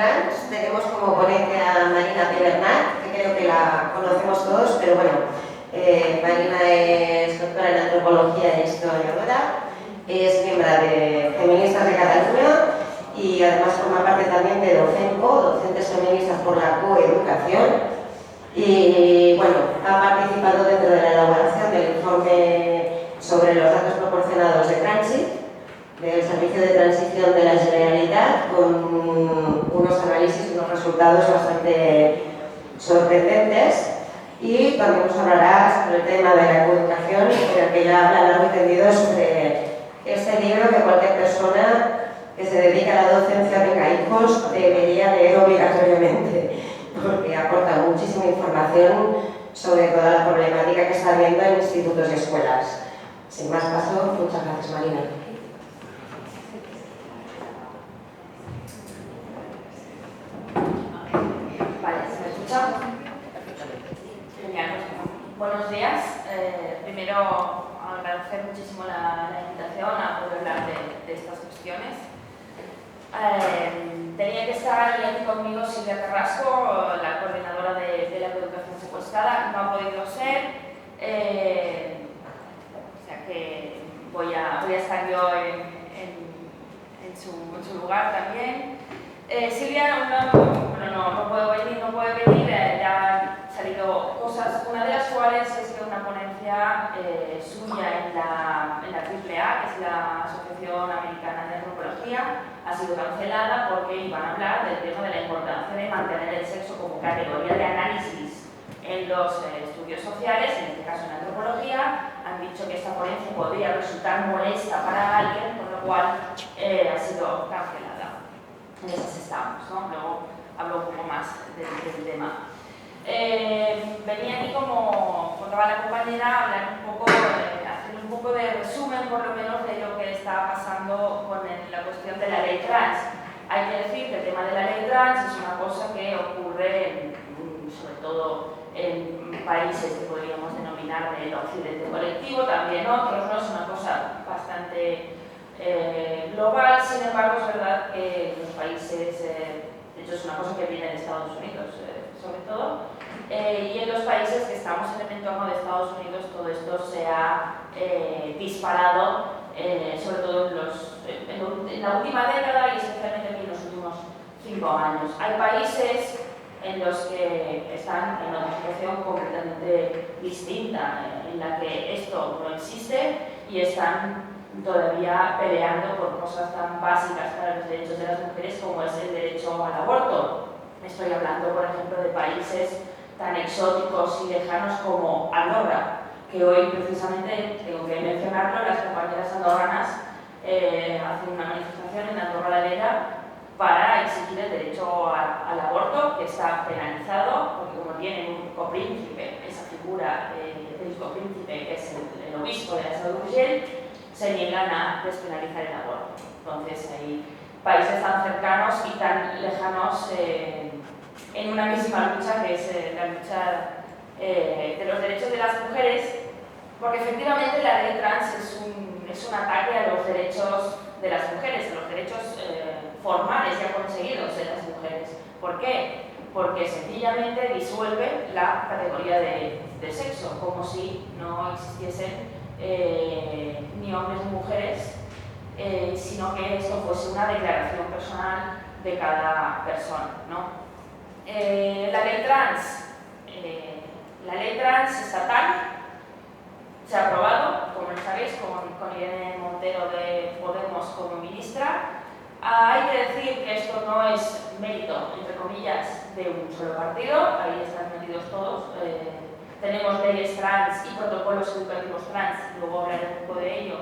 trans. Tenemos como ponente a Marina Pibernat, que creo que la conocemos todos, pero bueno, Marina es doctora en Antropología e Historia Dora, es miembro de Feministas de Cataluña y además forma parte también de Docemco, Docentes Feministas por la Coeducación. Y bueno, ha participado dentro de la elaboración del informe sobre los datos proporcionados de Transit, del Servicio de Transición de la Generalitat, con unos análisis y unos resultados bastante sorprendentes. Y también nos hablará sobre el tema de la coeducación, en el que ya habla largo y tendido sobre este libro que cualquier persona que se dedica a la docencia tenga hijos debería leer obligatoriamente, porque aporta muchísima información sobre toda la problemática que está habiendo en institutos y escuelas. Sin más paso, muchas gracias, Marina. Vale, ¿se me escucha? Genial. Buenos días. Primero, agradecer muchísimo la invitación a poder hablar de estas cuestiones. Tenía que estar aquí conmigo Silvia Carrasco, la coordinadora de la coeducación secuestrada, no ha podido ser, o sea que voy a estar yo en su lugar también. Silvia no puede venir, ya han salido cosas, una de las cuales es que una ponencia suya en la AAA, que es la Asociación Americana de Antropología, ha sido cancelada porque iban a hablar del tema de la importancia de mantener el sexo como categoría de análisis en los estudios sociales, en este caso en antropología. Han dicho que esta ponencia podría resultar molesta para alguien, con lo cual ha sido cancelada. En esas estamos, ¿no? Luego hablo un poco más del tema. Venía aquí, como contaba la compañera, a hablar un poco, hacer un poco de resumen, por lo menos, de lo que está pasando con la cuestión de la ley trans. Hay que decir que el tema de la ley trans es una cosa que ocurre, sobre todo en países que podríamos denominar del occidente colectivo, también otros, ¿no? Es una cosa bastante global. Sin embargo, es verdad que los países, de hecho es una cosa que viene de Estados Unidos, sobre todo, y en los países que estamos en el entorno de Estados Unidos todo esto se ha disparado, sobre todo en la última década y especialmente en los últimos 5 años. Hay países en los que están en una situación completamente distinta, en la que esto no existe y están todavía peleando por cosas tan básicas para los derechos de las mujeres como es el derecho al aborto. Estoy hablando, por ejemplo, de países tan exóticos y lejanos como Andorra, que hoy precisamente, tengo que mencionarlo, las compañeras andorranas hacen una manifestación en Andorra la Vella para exigir el derecho al aborto, que está penalizado, porque como tienen un copríncipe, esa figura del copríncipe, que es el obispo de la Seu d'Urgell, se niegan a despenalizar el aborto. Entonces hay países tan cercanos y tan lejanos en una misma lucha, que es la lucha de los derechos de las mujeres, porque efectivamente la ley trans es un ataque a los derechos de las mujeres, a los derechos formales ya conseguidos de las mujeres. ¿Por qué? Porque sencillamente disuelve la categoría de sexo, como si no existiesen ni hombres ni mujeres, sino que esto fuese una declaración personal de cada persona, ¿no? La ley trans estatal se ha aprobado, como lo sabéis, con Irene Montero de Podemos como ministra. Hay que decir que esto no es mérito, entre comillas, de un solo partido, ahí están metidos todos. Tenemos leyes trans y protocolos educativos trans, luego hablaré un poco de ello,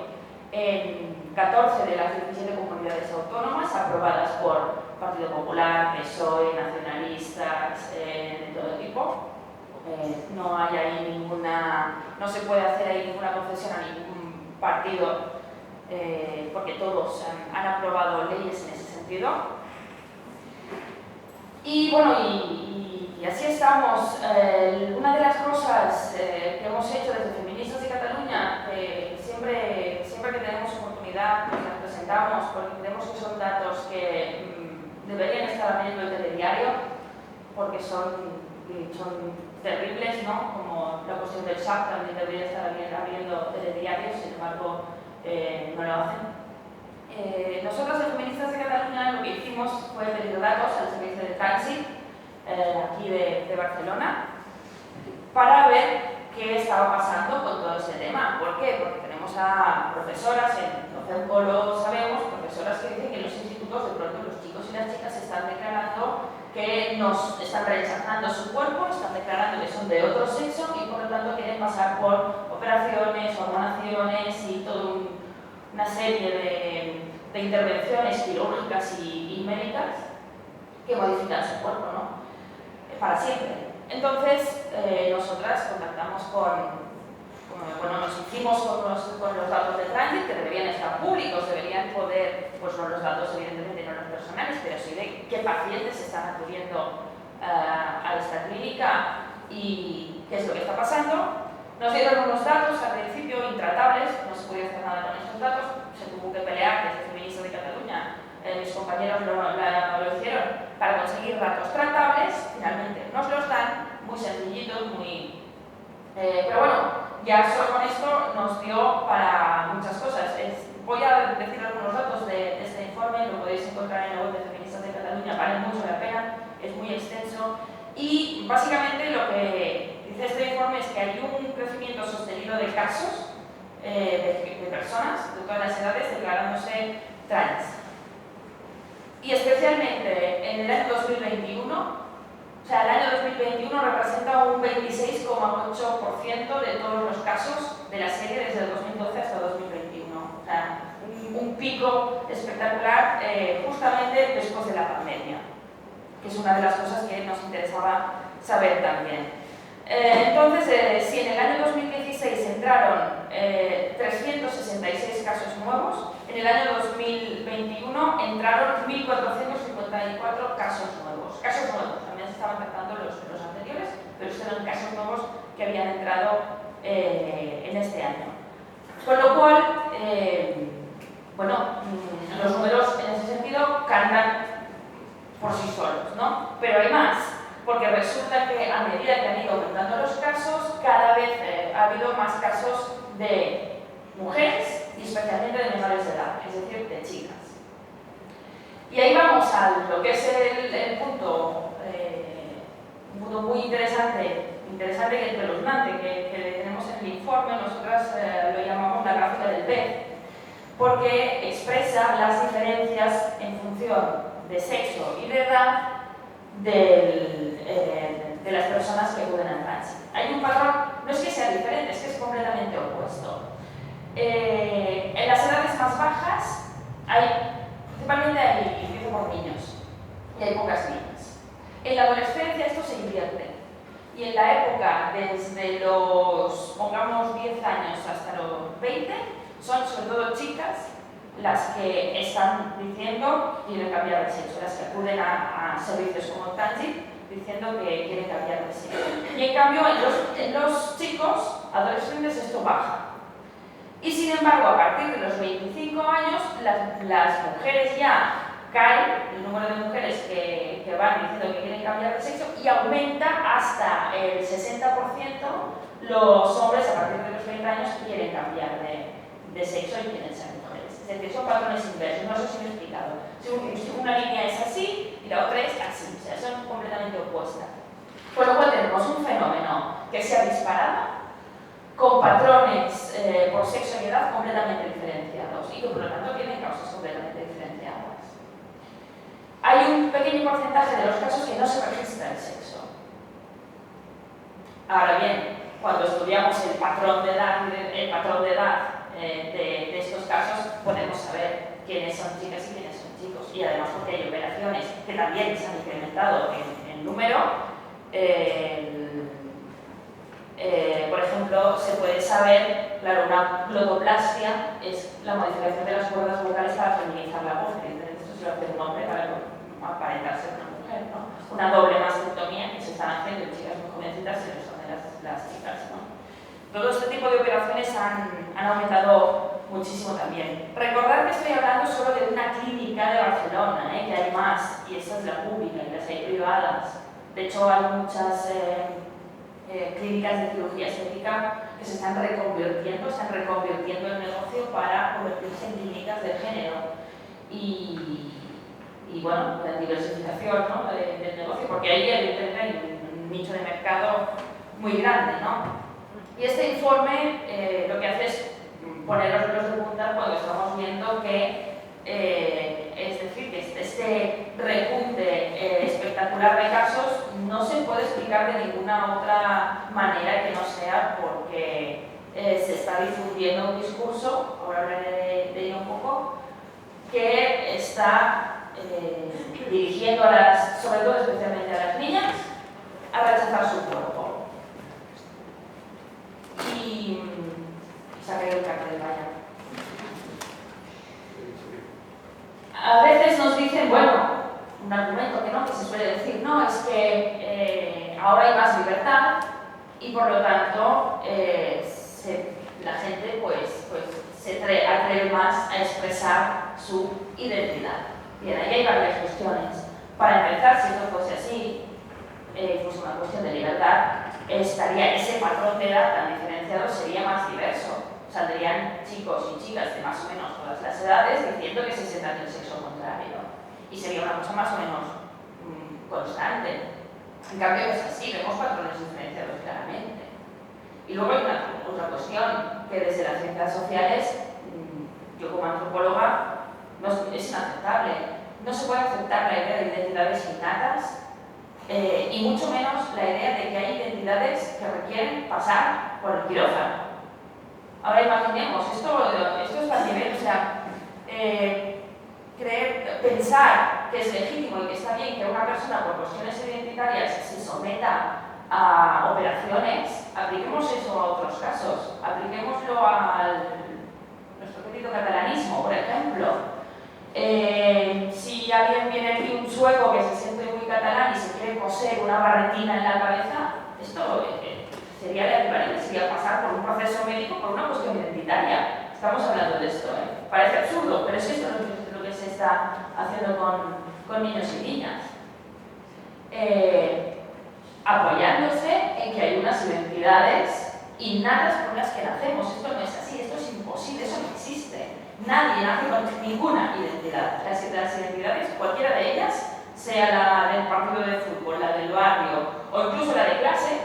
en 14 de las 17 comunidades autónomas, aprobadas por Partido Popular, PSOE, nacionalistas, de todo tipo. No hay ahí no se puede hacer ahí ninguna concesión a ningún partido, porque todos han aprobado leyes en ese sentido. Y bueno, y así estamos. Una de las cosas que hemos hecho desde Feministas de Cataluña, que siempre que tenemos oportunidad nos las presentamos, porque creemos que son datos que deberían estar a medio porque son terribles, ¿no? Como la cuestión del SAP también debería estar abriendo telediarios, sin embargo no lo hacen. Nosotros, los feministas de Cataluña, lo que hicimos fue pedir datos al servicio de tránsito aquí de Barcelona para ver qué estaba pasando con todo ese tema. ¿Por qué? Porque tenemos a profesoras, en CEUCO lo sabemos, profesoras que dicen que en los institutos de pronto los chicos y las chicas están declarando que nos están rechazando su cuerpo, están declarando que son de otro sexo y por lo tanto quieren pasar por operaciones, hormonaciones y toda una serie de intervenciones quirúrgicas y médicas que modifican su cuerpo, ¿no? Para siempre. Entonces, nosotras contactamos bueno, nos hicimos con los datos de tránsito, que deberían estar públicos, deberían poder, pues no los datos evidentemente no los personales, pero sí de qué pacientes están acudiendo a esta clínica y qué es lo que está pasando. Nos dieron unos datos al principio intratables, no se podía hacer nada con estos datos, se tuvo que pelear desde Feministas de Cataluña, mis compañeros lo hicieron para conseguir datos tratables, finalmente nos los dan, muy sencillitos, pero bueno, ya solo con esto nos dio para muchas cosas. Voy a decir algunos datos de este informe, lo podéis encontrar en la web de Feministas de Cataluña, vale mucho la pena, es muy extenso y básicamente lo que dice este informe es que hay un crecimiento sostenido de casos de personas de todas las edades declarándose trans. Y especialmente en el año 2021, o sea, el año 2021 representa un 26,8% de todos los casos de la serie desde el 2012 hasta 2021. O sea, un pico espectacular justamente después de la pandemia, que es una de las cosas que nos interesaba saber también. Entonces, si en el año 2016 entraron 366 casos nuevos, en el año 2021 entraron 1.454 casos nuevos. Casos nuevos, también se estaban tratando los anteriores, pero estos eran casos nuevos que habían entrado en este año. Con lo cual, bueno, los números en ese sentido cantan por sí solos, ¿no? Pero hay más, porque resulta que a medida que han ido aumentando los casos, cada vez ha habido más casos de mujeres y especialmente de menores de edad, es decir, de chicas. Y ahí vamos a lo que es el punto, un punto muy interesante y espeluznante que tenemos en el informe. Nosotras lo llamamos la gráfica del PEC, porque expresa las diferencias en función de sexo y de edad de las personas que acuden al tránsito. Hay un patrón, no es que sea diferente, es que es completamente opuesto. En las edades más bajas, principalmente empiezo por niños, y hay pocas niñas. En la adolescencia esto se invierte, y en la época desde los, pongamos, 10 años hasta los 20, son sobre todo chicas las que están diciendo que quieren cambiar de sexo, las que acuden a servicios como Transit diciendo que quieren cambiar de sexo. Y en cambio en los chicos adolescentes esto baja. Y sin embargo, a partir de los 25 años, las mujeres ya caen, el número de mujeres que van diciendo que quieren cambiar de sexo, y aumenta hasta el 60% los hombres a partir de los 30 años que quieren cambiar de sexo y quieren ser mujeres. Es decir, son patrones inversos, no sé si me he explicado. Si una línea es así y la otra es así, o sea, son completamente opuestas. Con lo cual tenemos un fenómeno que se ha disparado, con patrones por sexo y edad completamente diferenciados y que por lo tanto tienen causas completamente diferenciadas. Hay un pequeño porcentaje de los casos que no se registra el sexo. Ahora bien, cuando estudiamos el patrón de edad de estos casos, podemos saber quiénes son chicas y quiénes son chicos. Y además porque hay operaciones que también se han incrementado en número. Por ejemplo, se puede saber, claro, una glotoplastia es la modificación de las cuerdas vocales para feminizar la voz. Esto se lo hace un hombre para aparentar ser una mujer, ¿no? Una doble mastectomía que se están haciendo en chicas muy jovencitas se les hacen las chicas, ¿no? Todo este tipo de operaciones han aumentado muchísimo también. Recordar que estoy hablando solo de una clínica de Barcelona, que hay más, y esta es la pública y las hay privadas De hecho, hay muchas clínicas de cirugía estética que se están reconvirtiendo en negocio para convertirse en clínicas de género. Y bueno, la diversificación, ¿no?, del negocio, porque ahí evidentemente hay un nicho de mercado muy grande, ¿no? Y este informe lo que hace es poner los pelos de punta cuando estamos viendo que, es decir, que este repunte espectacular de casos no se puede explicar de ninguna otra manera que no sea porque se está difundiendo un discurso, ahora hablaré de ello un poco, que está dirigiendo a las, sobre todo especialmente a las niñas, a rechazar su cuerpo. Y se ha caído el cartel, vaya. A veces nos dicen, bueno, un argumento que se suele decir, no, es que ahora hay más libertad y por lo tanto la gente pues se atreve más a expresar su identidad. Bien, ahí hay varias cuestiones. Para empezar, si esto fuese así, fuese una cuestión de libertad, ese patrón de edad tan diferenciado sería más diverso. Saldrían chicos y chicas de más o menos todas las edades diciendo que se sientan del sexo contrario. Y sería una cosa más o menos constante. En cambio, es así, vemos patrones diferenciados claramente. Y luego hay otra cuestión, que desde las ciencias sociales, yo como antropóloga, es inaceptable. No se puede aceptar la idea de identidades innatas y mucho menos la idea de que hay identidades que requieren pasar por el quirófano. Ahora imaginemos, esto es fácil, o sea, pensar que es legítimo y que está bien que una persona por cuestiones identitarias se someta a operaciones, apliquemos eso a otros casos, apliquémoslo a nuestro querido catalanismo, por ejemplo. Si alguien viene aquí, un sueco que se siente muy catalán y se quiere coser una barretina en la cabeza, esto sería la equivalente, sería pasar por un proceso médico por una cuestión identitaria. Estamos hablando de esto, Parece absurdo, pero es esto lo que se está haciendo con niños y niñas. Apoyándose en que hay unas identidades innatas con las que nacemos. Esto no es así, esto es imposible, eso no existe. Nadie nace con ninguna identidad. Las identidades, cualquiera de ellas, sea la del partido de fútbol, la del barrio o incluso la de clase,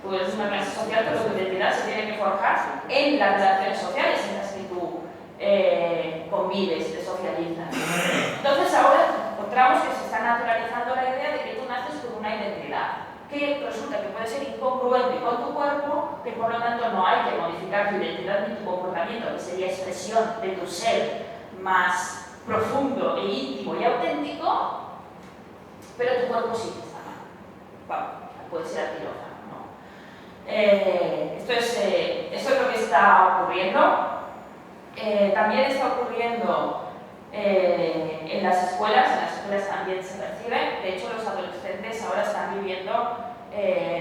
pues es una clase social, pero tu identidad se tiene que forjar en las relaciones sociales en las que tú convives, te socializas. Entonces ahora encontramos que se está naturalizando la idea de que tú naces con una identidad que resulta que puede ser incongruente con tu cuerpo, que por lo tanto no hay que modificar tu identidad ni tu comportamiento, que sería expresión de tu ser más profundo e íntimo y auténtico, pero tu cuerpo sí que está mal. Bueno, puede ser al quirófano, ¿no? Esto es lo que está ocurriendo. También está ocurriendo en las escuelas también se percibe. De hecho, los adolescentes ahora están viviendo,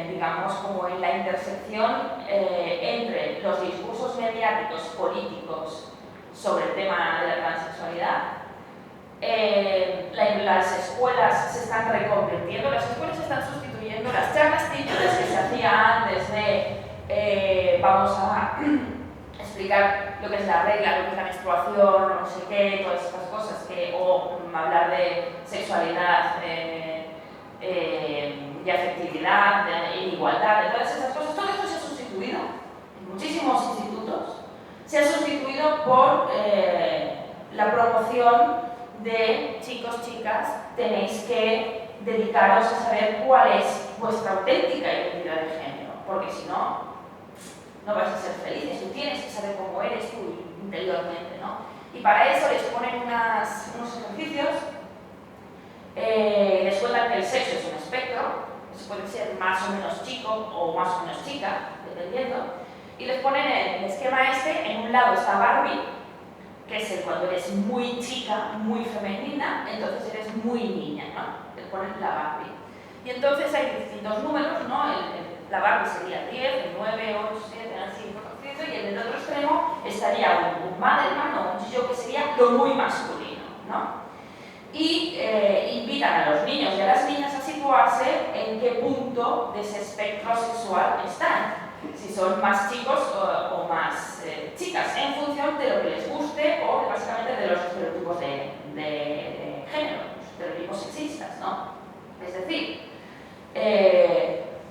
digamos, como en la intersección entre los discursos mediáticos, políticos, sobre el tema de la transexualidad. Las escuelas se están reconvirtiendo, las escuelas están sustituyendo las charlas típicas que se hacía antes de vamos a explicar lo que es la regla, lo que es la menstruación, no sé qué, todas estas cosas, o hablar de sexualidad y afectividad, de igualdad, de todas esas cosas. Todo esto se ha sustituido en muchísimos institutos, se ha sustituido por la promoción de chicos, chicas, tenéis que dedicaros a saber cuál es vuestra auténtica identidad de género, porque si no, no vais a ser felices, tú tienes que saber cómo eres tú interiormente, ¿no? Y para eso les ponen unos ejercicios, les cuentan que el sexo es un espectro, que puede ser más o menos chico o más o menos chica, dependiendo, y les ponen el esquema en un lado está Barbie, que es cuando eres muy chica, muy femenina, entonces eres muy niña, ¿no? Te ponen la Barbie. Y entonces hay distintos números, ¿no? La Barbie sería 10, el 9, 8, 7, así conocido, y en el otro extremo estaría un Madelman o un yo que sería lo muy masculino, ¿no? Y invitan a los niños y a las niñas así situarse en qué punto de ese espectro sexual están. Si son más chicos o más chicas, en función de lo que les guste o básicamente de los estereotipos de género, los estereotipos sexistas, ¿no? Es decir,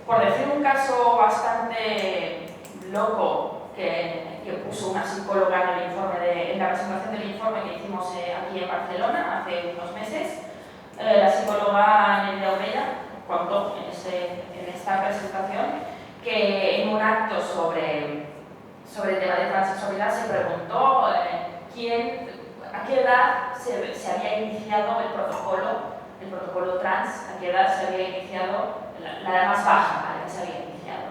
por decir un caso bastante loco que puso una psicóloga en la presentación del informe que hicimos aquí en Barcelona hace unos meses, la psicóloga Nerea Orella contó en esta presentación que en un acto sobre el tema de transexualidad se preguntó a qué edad se había iniciado el protocolo trans, a qué edad se había iniciado, la edad más baja a la que se había iniciado.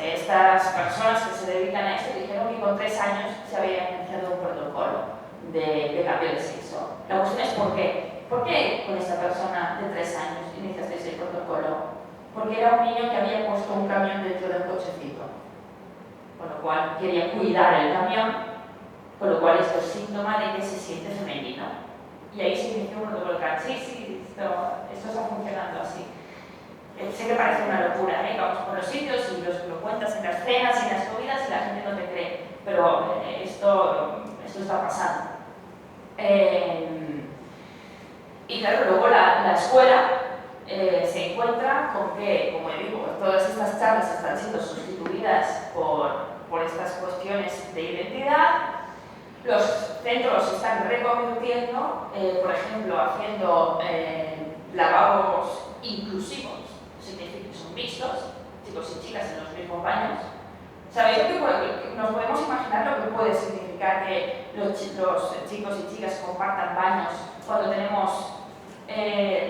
Estas personas que se dedican a esto dijeron que con 3 años se había iniciado un protocolo de cambio de sexo. La cuestión es ¿por qué? ¿Por qué con esta persona de 3 años iniciaste ese protocolo? Porque era un niño que había puesto un camión dentro del cochecito, con lo cual quería cuidar el camión, con lo cual esto es síntoma de que se siente femenino. Y ahí se inició un protocolo trans. Sí, esto está funcionando así. Sé que parece una locura, vamos por los sitios y lo cuentas en las cenas y en las comidas y la gente no te cree, pero esto está pasando. Y claro, luego la escuela se encuentra con que, como digo, todas estas charlas están siendo sustituidas por estas cuestiones de identidad. Los centros se están reconvirtiendo, por ejemplo, haciendo lavabos inclusivos, significa que son mixtos, chicos y chicas en los mismos baños. ¿Sabéis que nos podemos imaginar lo que puede significar que los chicos y chicas compartan baños cuando tenemos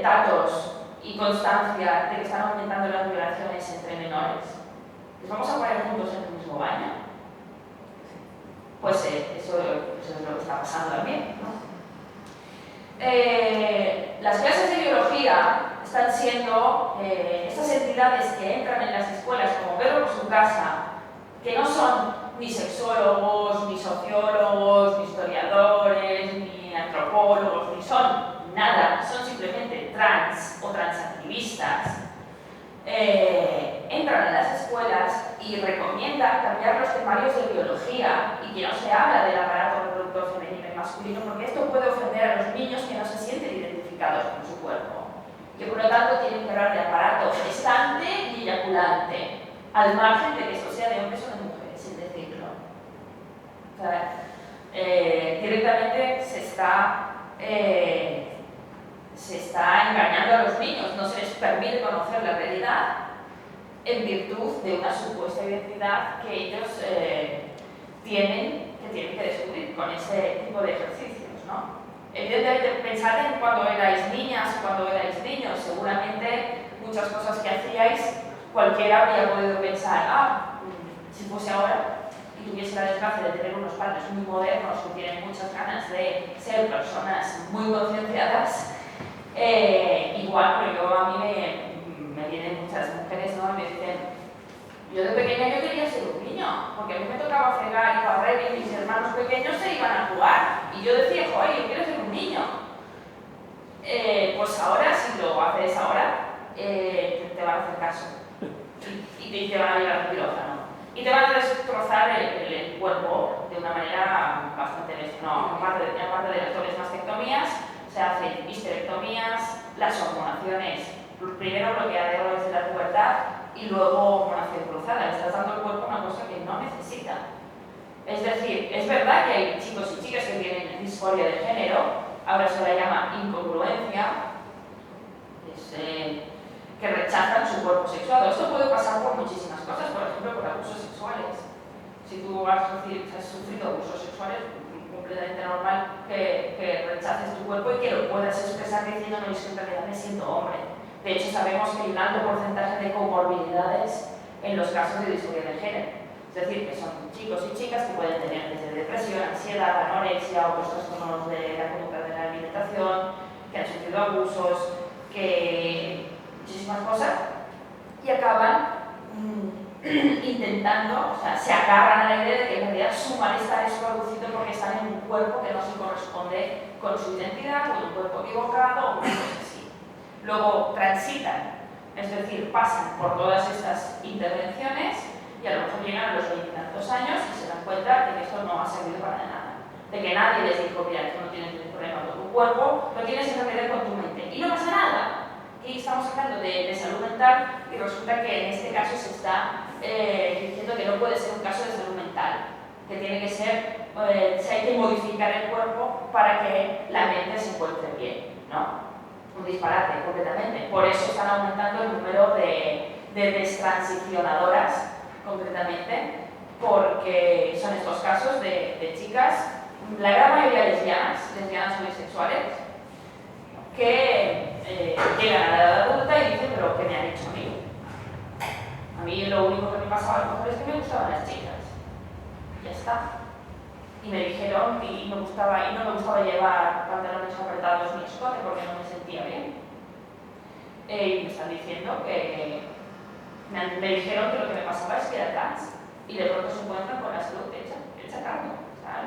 datos y constancia de que están aumentando las violaciones entre menores? ¿Les vamos a poner juntos en el mismo baño? Pues eso es lo que está pasando también, ¿no? Las clases de biología están siendo estas entidades que entran en las escuelas como Pedro por su casa, que no son ni sexólogos, ni sociólogos, ni historiadores, ni antropólogos, ni son nada, son simplemente trans o transactivistas, entran en las escuelas y recomiendan cambiar los temarios de biología y que no se habla del aparato reproductor femenino y masculino, porque esto puede ofender a los niños que no se sienten identificados con su cuerpo, que por lo tanto tienen que hablar de aparato gestante y eyaculante, al margen de que esto sea de hombres o de mujeres, sin decirlo. O sea, directamente se está engañando a los niños, no se les permite conocer la realidad en virtud de una supuesta identidad que ellos tienen que descubrir con ese tipo de ejercicios, ¿no? Evidentemente, pensad en cuando erais niñas, cuando erais niños, seguramente muchas cosas que hacíais, cualquiera habría podido pensar, si fuese ahora y tuviese la desgracia de tener unos padres muy modernos que tienen muchas ganas de ser personas muy concienciadas, igual, pero a mí me vienen muchas mujeres, ¿no? Y me dicen, yo de pequeña yo quería ser un niño, porque a mí me tocaba fregar y barrer y mis hermanos pequeños se iban a jugar. Y yo decía, joder, yo quiero ser un niño. Pues ahora, si lo haces ahora, te van a hacer caso. Y te van a llevar al quirófano. Y te van a destrozar el cuerpo de una manera bastante bestia. No, aparte de las dobles mastectomías, se hacen histerectomías, las hormonaciones, primero bloqueadero desde la pubertad y luego hormonación cruzada. Le estás dando al cuerpo una cosa que no necesita. Es decir, es verdad que hay chicos y chicas que tienen disforia de género, ahora se la llama incongruencia, que rechazan su cuerpo sexual. Esto puede pasar por muchísimas cosas, por ejemplo, por abusos sexuales. Si tú has sufrido abusos sexuales, completamente normal que rechaces tu cuerpo y que lo puedas expresar diciendo no, es que en realidad me siento hombre. De hecho, sabemos que hay un alto porcentaje de comorbilidades en los casos de disforia de género. Es decir, que son chicos y chicas que pueden tener desde depresión, ansiedad, anorexia, otros trastornos de la conducta de la alimentación, que han sufrido abusos, que muchísimas cosas, y acaban intentando, o sea, se agarran a la idea de que en realidad su malestar es producido porque están en un cuerpo que no se corresponde con su identidad, o en un cuerpo equivocado, o cosas así. luego transitan, es decir, pasan por todas estas intervenciones y a lo mejor llegan a los 20 y tantos años y se dan cuenta de que esto no ha servido para nada, de que nadie les dijo, mira, tú no tienes ningún problema con tu cuerpo, lo tienes que remedir con tu mente, y no pasa nada. Aquí estamos hablando de salud mental y resulta que en este caso se está diciendo que no puede ser un caso de salud mental, que tiene que ser, se hay que modificar el cuerpo para que la mente se encuentre bien, ¿no? Un disparate completamente. Por eso están aumentando el número de destransicionadoras, concretamente, porque son estos casos de chicas, la gran mayoría lesbianas o bisexuales, que llegan a la edad adulta y dicen, pero ¿qué me han hecho a mí? A mí lo único que me pasaba a lo mejor es que me gustaban las chicas. Ya está. Y me dijeron y no me gustaba llevar pantalones apretados ni escote porque no me sentía bien. Y me están diciendo que me dijeron que lo que me pasaba es que era trans y de pronto se encuentran con la salud hecha carne. O sea,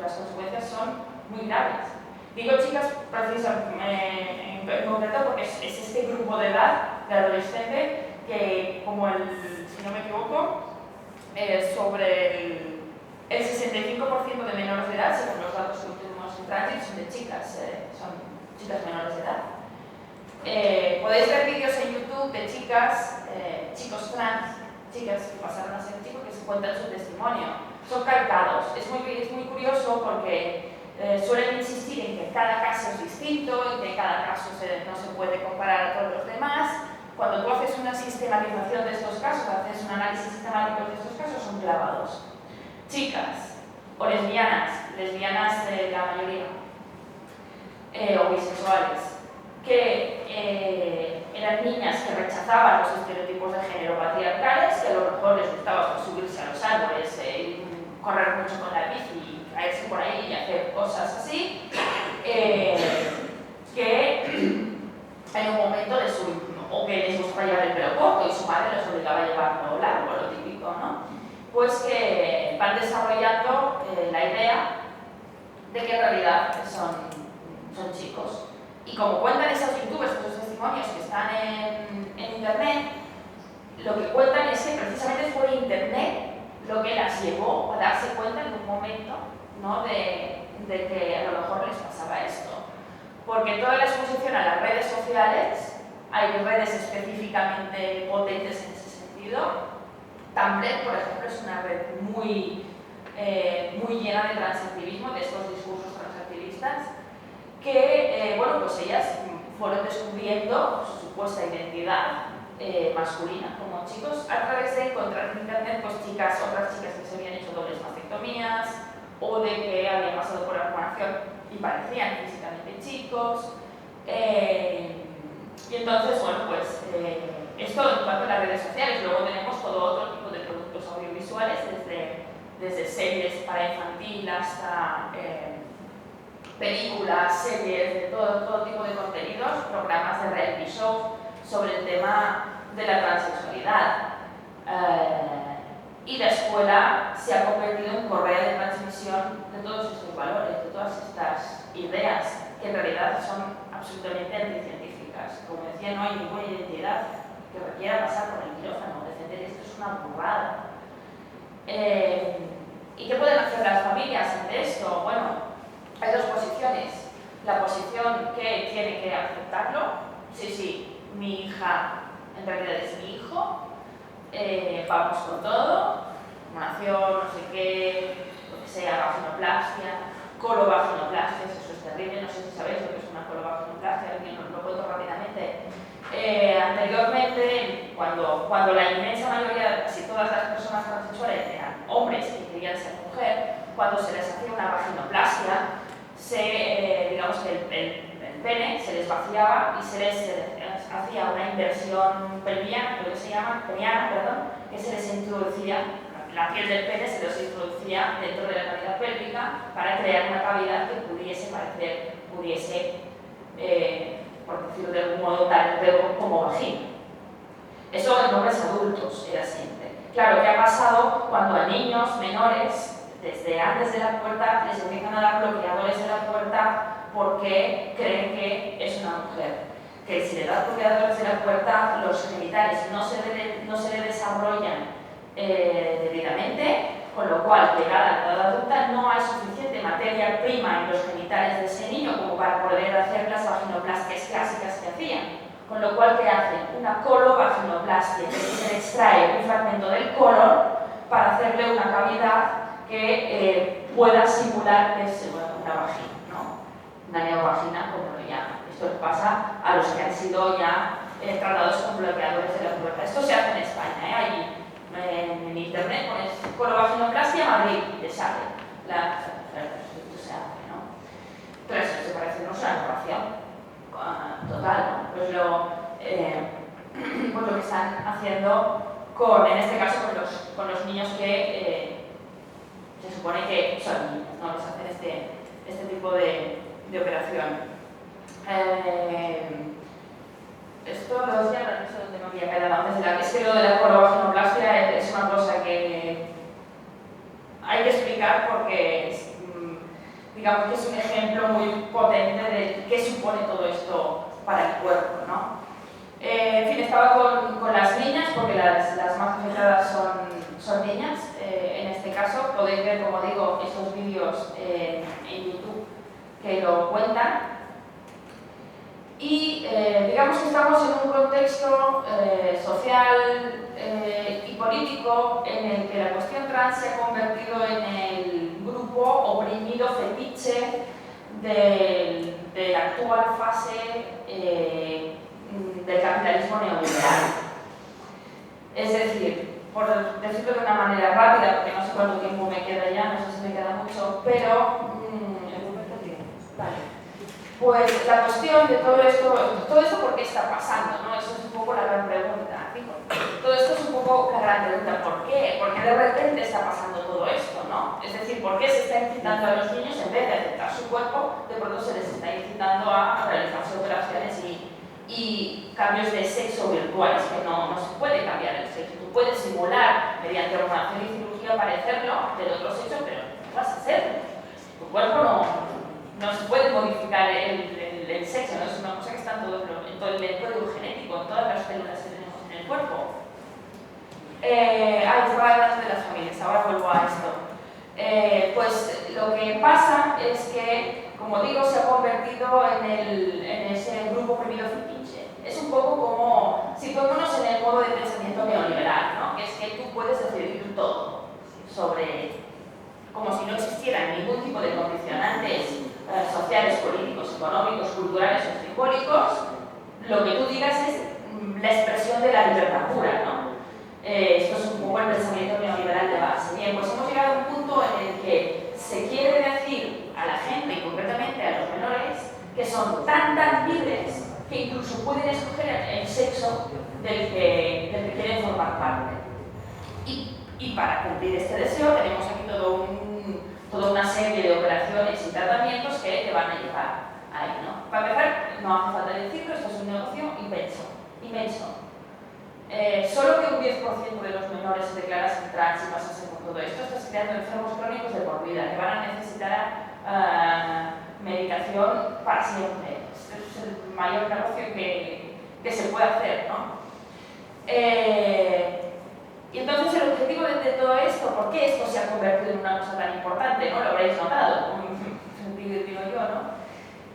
las consecuencias son muy graves. Digo chicas precisamente en concreto porque es este grupo de edad de adolescente que, como si no me equivoco, sobre el 65% de menores de edad, según los datos que tenemos en Transit, son de chicas, menores de edad. Podéis ver vídeos en YouTube de chicas, chicos trans, chicas que pasaron a ser chicos, que se cuentan su testimonio. Son calcados. Es muy curioso porque suelen insistir en que cada caso es distinto y que cada caso no se puede comparar a todos los demás. Cuando tú haces una sistematización de estos casos, haces un análisis sistemático de estos casos, son clavados. Chicas o lesbianas la mayoría, o bisexuales, que eran niñas que rechazaban los estereotipos de género patriarcales, que a lo mejor les gustaba subirse a los árboles, correr mucho con la bici, caerse por ahí y hacer cosas así, que en un momento o que les gustaba llevar el pelo corto y su madre les obligaba a llevarlo largo, lo típico, ¿no? Pues que van desarrollando la idea de que en realidad son chicos. Y como cuentan esos youtubers, esos testimonios que están en internet, lo que cuentan es que precisamente fue internet lo que las llevó a darse cuenta en un momento, ¿no? de que a lo mejor les pasaba esto. Porque toda la exposición a las redes sociales, hay redes específicamente potentes en ese sentido. Tumblr, por ejemplo, es una red muy llena de transactivismo, de estos discursos transactivistas, que, pues ellas fueron descubriendo su supuesta identidad masculina como chicos a través de encontrar en internet pues, otras chicas que se habían hecho dobles mastectomías o de que habían pasado por la hormonación y parecían físicamente chicos. Y entonces, bueno, pues esto en cuanto a las redes sociales. Luego tenemos todo otro tipo de productos audiovisuales, desde series para infantil hasta películas, series, de todo tipo de contenidos, programas de reality show sobre el tema de la transexualidad. Y la escuela se ha convertido en correa de transmisión de todos estos valores, de todas estas ideas, que en realidad son absolutamente anticientíficas. Como decía, no hay ninguna identidad que requiera pasar por el quirófano. Defender esto es una burrada. ¿Y qué pueden hacer las familias ante esto? Bueno, hay dos posiciones. La posición que tiene que aceptarlo, sí, mi hija en realidad es mi hijo, vamos con todo, hormonación, no sé qué, lo que sea, vaginoplastia, colovaginoplastia, eso es terrible, no sé si sabéis lo que es una colovaginoplastia, lo cuento rápidamente. Anteriormente, cuando la inmensa mayoría, casi todas las personas transexuales eran hombres que querían ser mujer, cuando se les hacía una vaginoplastia, digamos que el pene se les vaciaba y se les hacía una inversión pelviana, creo que se llama, que se les introducía, la piel del pene se les introducía dentro de la cavidad pélvica para crear una cavidad que pudiese, por decirlo de algún modo, dar el pelo como vagina. Eso en hombres adultos era siempre. Claro, ¿qué ha pasado cuando a niños menores, desde antes de la pubertad, les empiezan a dar bloqueadores de la pubertad porque creen que es una mujer. Que si le das bloqueadores de la puerta, los genitales no se le desarrollan debidamente, con lo cual, llegada a la edad adulta, no hay suficiente materia prima en los genitales de ese niño como para poder hacer las vaginoplastias clásicas que hacían. Con lo cual, ¿qué hacen? Una colovaginoplastia, que se extrae un fragmento del colon para hacerle una cavidad que pueda simular que es una vagina, ¿no? Una neovagina, como lo llaman. Esto les pasa a los que han sido ya tratados con bloqueadores de la puerta. Esto se hace en España, allí en internet pones colovaginoplastia Madrid y te sale esto se hace, ¿no? Pero eso se parece no es una innovación total, ¿no? Pues lo que están haciendo en este caso con los niños que se supone que son niños, ¿no? Les hacen este tipo de operación. Esto lo decía, no sé dónde me había quedado antes, es que lo de la colovaginoplastia es una cosa que hay que explicar porque digamos que es un ejemplo muy potente de qué supone todo esto para el cuerpo, ¿no? En fin, estaba con las niñas, porque las más afectadas son niñas. En este caso podéis ver, como digo, estos vídeos en YouTube que lo cuentan. Y digamos que estamos en un contexto social y político en el que la cuestión trans se ha convertido en el grupo oprimido fetiche de la actual fase del capitalismo neoliberal. Es decir, por decirlo de una manera rápida, porque no sé cuánto tiempo me queda ya, no sé si me queda mucho, pero vale. Pues la cuestión de todo esto ¿por qué está pasando? ¿No? Eso es un poco la gran pregunta. Todo esto es un poco la gran pregunta, ¿por qué? ¿Por qué de repente está pasando todo esto? ¿No? Es decir, ¿por qué se está incitando a los niños, en vez de aceptar su cuerpo, de pronto se les está incitando a realizarse operaciones y cambios de sexo virtuales, que no se puede cambiar el sexo? Tú puedes simular, mediante hormonación y cirugía, parecerlo del otro sexo, pero no vas a hacerlo. Tu cuerpo no se puede modificar el sexo, ¿no? Es una cosa que está en todo el código genético, en todas las células que tenemos en el cuerpo. Estaba hablando de las familias, ahora vuelvo a esto. Pues lo que pasa es que, como digo, se ha convertido en ese grupo oprimido fetiche. Es un poco como, situémonos en el modo de pensamiento neoliberal, ¿no? Que es que tú puedes decidir todo sobre, como si no existieran ningún tipo de condicionantes sociales, políticos, económicos, culturales o simbólicos. Lo que tú digas es la expresión de la libertad pura, ¿no? Esto es un poco el pensamiento neoliberal de base. Bien, pues hemos llegado a un punto en el que se quiere decir a la gente, y concretamente a los menores, que son tan libres que incluso pueden escoger el sexo del que quieren formar parte. Y para cumplir este deseo tenemos aquí toda una serie de operaciones y tratamientos que te van a llevar ahí, ¿no? Para empezar, no hace falta decirlo, esto es un negocio inmenso. Solo que un 10% de los menores se declaran trans y pasan con todo esto. Estás creando enfermos crónicos de por vida que van a necesitar medicación para siempre. Este es el mayor negocio que se puede hacer, ¿no? Y entonces el objetivo de todo esto, ¿por qué esto se ha convertido en una cosa tan importante? ¿No? Lo habréis notado, digo yo, ¿no?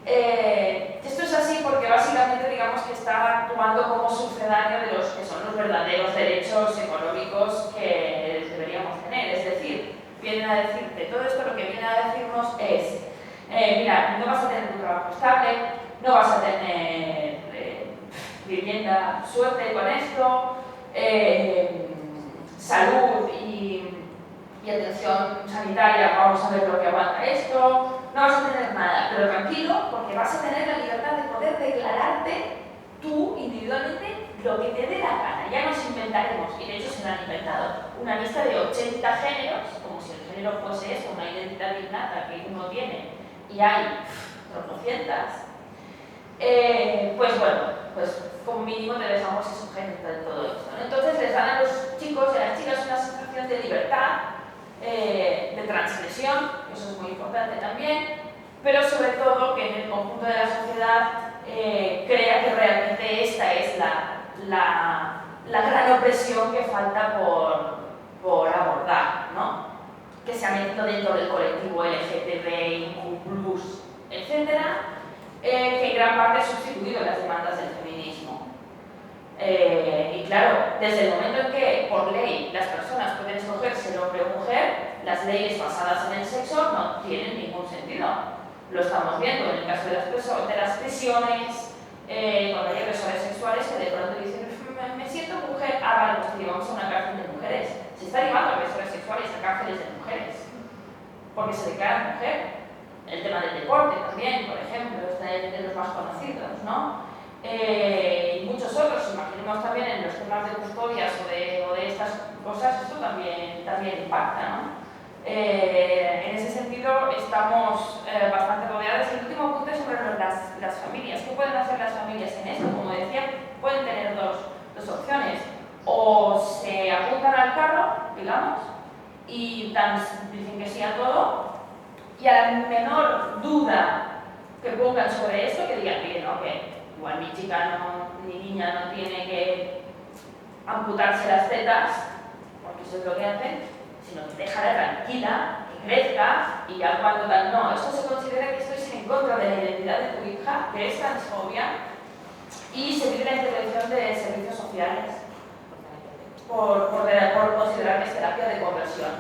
Esto es así porque básicamente digamos que está actuando como sucedáneo de los que son los verdaderos derechos económicos que deberíamos tener. Es decir, vienen a decirte, todo esto lo que viene a decirnos es, mira, no vas a tener un trabajo estable, no vas a tener vivienda, suerte con esto, salud y atención sanitaria, vamos a ver lo que aguanta esto, no vas a tener nada, pero tranquilo, porque vas a tener la libertad de poder declararte tú individualmente lo que te dé la gana. Ya nos inventaremos, y de hecho se lo han inventado, una lista de 80 géneros, como si el género fuese eso, una identidad innata que uno tiene, y hay tropocientas. Pues bueno, pues como mínimo te dejamos ese sujeto de todo esto, ¿no? Entonces les dan a los chicos y a las chicas una sensación de libertad, de transgresión, eso es muy importante también, pero sobre todo que en el conjunto de la sociedad crea que realmente esta es la gran opresión que falta por abordar, ¿no? Que se ha metido dentro del colectivo LGTBIQ+, etc., que en gran parte ha sustituido las demandas del feminismo. Y claro, desde el momento en que por ley las personas pueden escoger ser hombre o mujer, las leyes basadas en el sexo no tienen ningún sentido. Lo estamos viendo en el caso de las prisiones, cuando hay agresores sexuales que de pronto dicen me siento mujer, vale, pues te llevamos a una cárcel de mujeres. Se está llevando a agresores sexuales a cárceles de mujeres, porque se declaran mujer. El tema del deporte también, por ejemplo, es de los más conocidos, ¿no? Y muchos otros, imaginemos también en los temas de custodias o de estas cosas, esto también impacta, ¿no? En ese sentido estamos bastante rodeados. El último punto es sobre las familias. ¿Qué pueden hacer las familias en esto? Como decía, pueden tener dos opciones. O se apuntan al carro, digamos, y dicen que sí a todo, y a la menor duda que pongan sobre esto, que digan, bien, no, que igual mi chica ni niña no tiene que amputarse las tetas, porque eso es lo que hacen, sino que déjala tranquila, que crezca, y ya cuando tal, no, esto se considera que esto es en contra de la identidad de tu hija, que es transfobia, y se pide la intervención de servicios sociales por considerar que es terapia de conversión.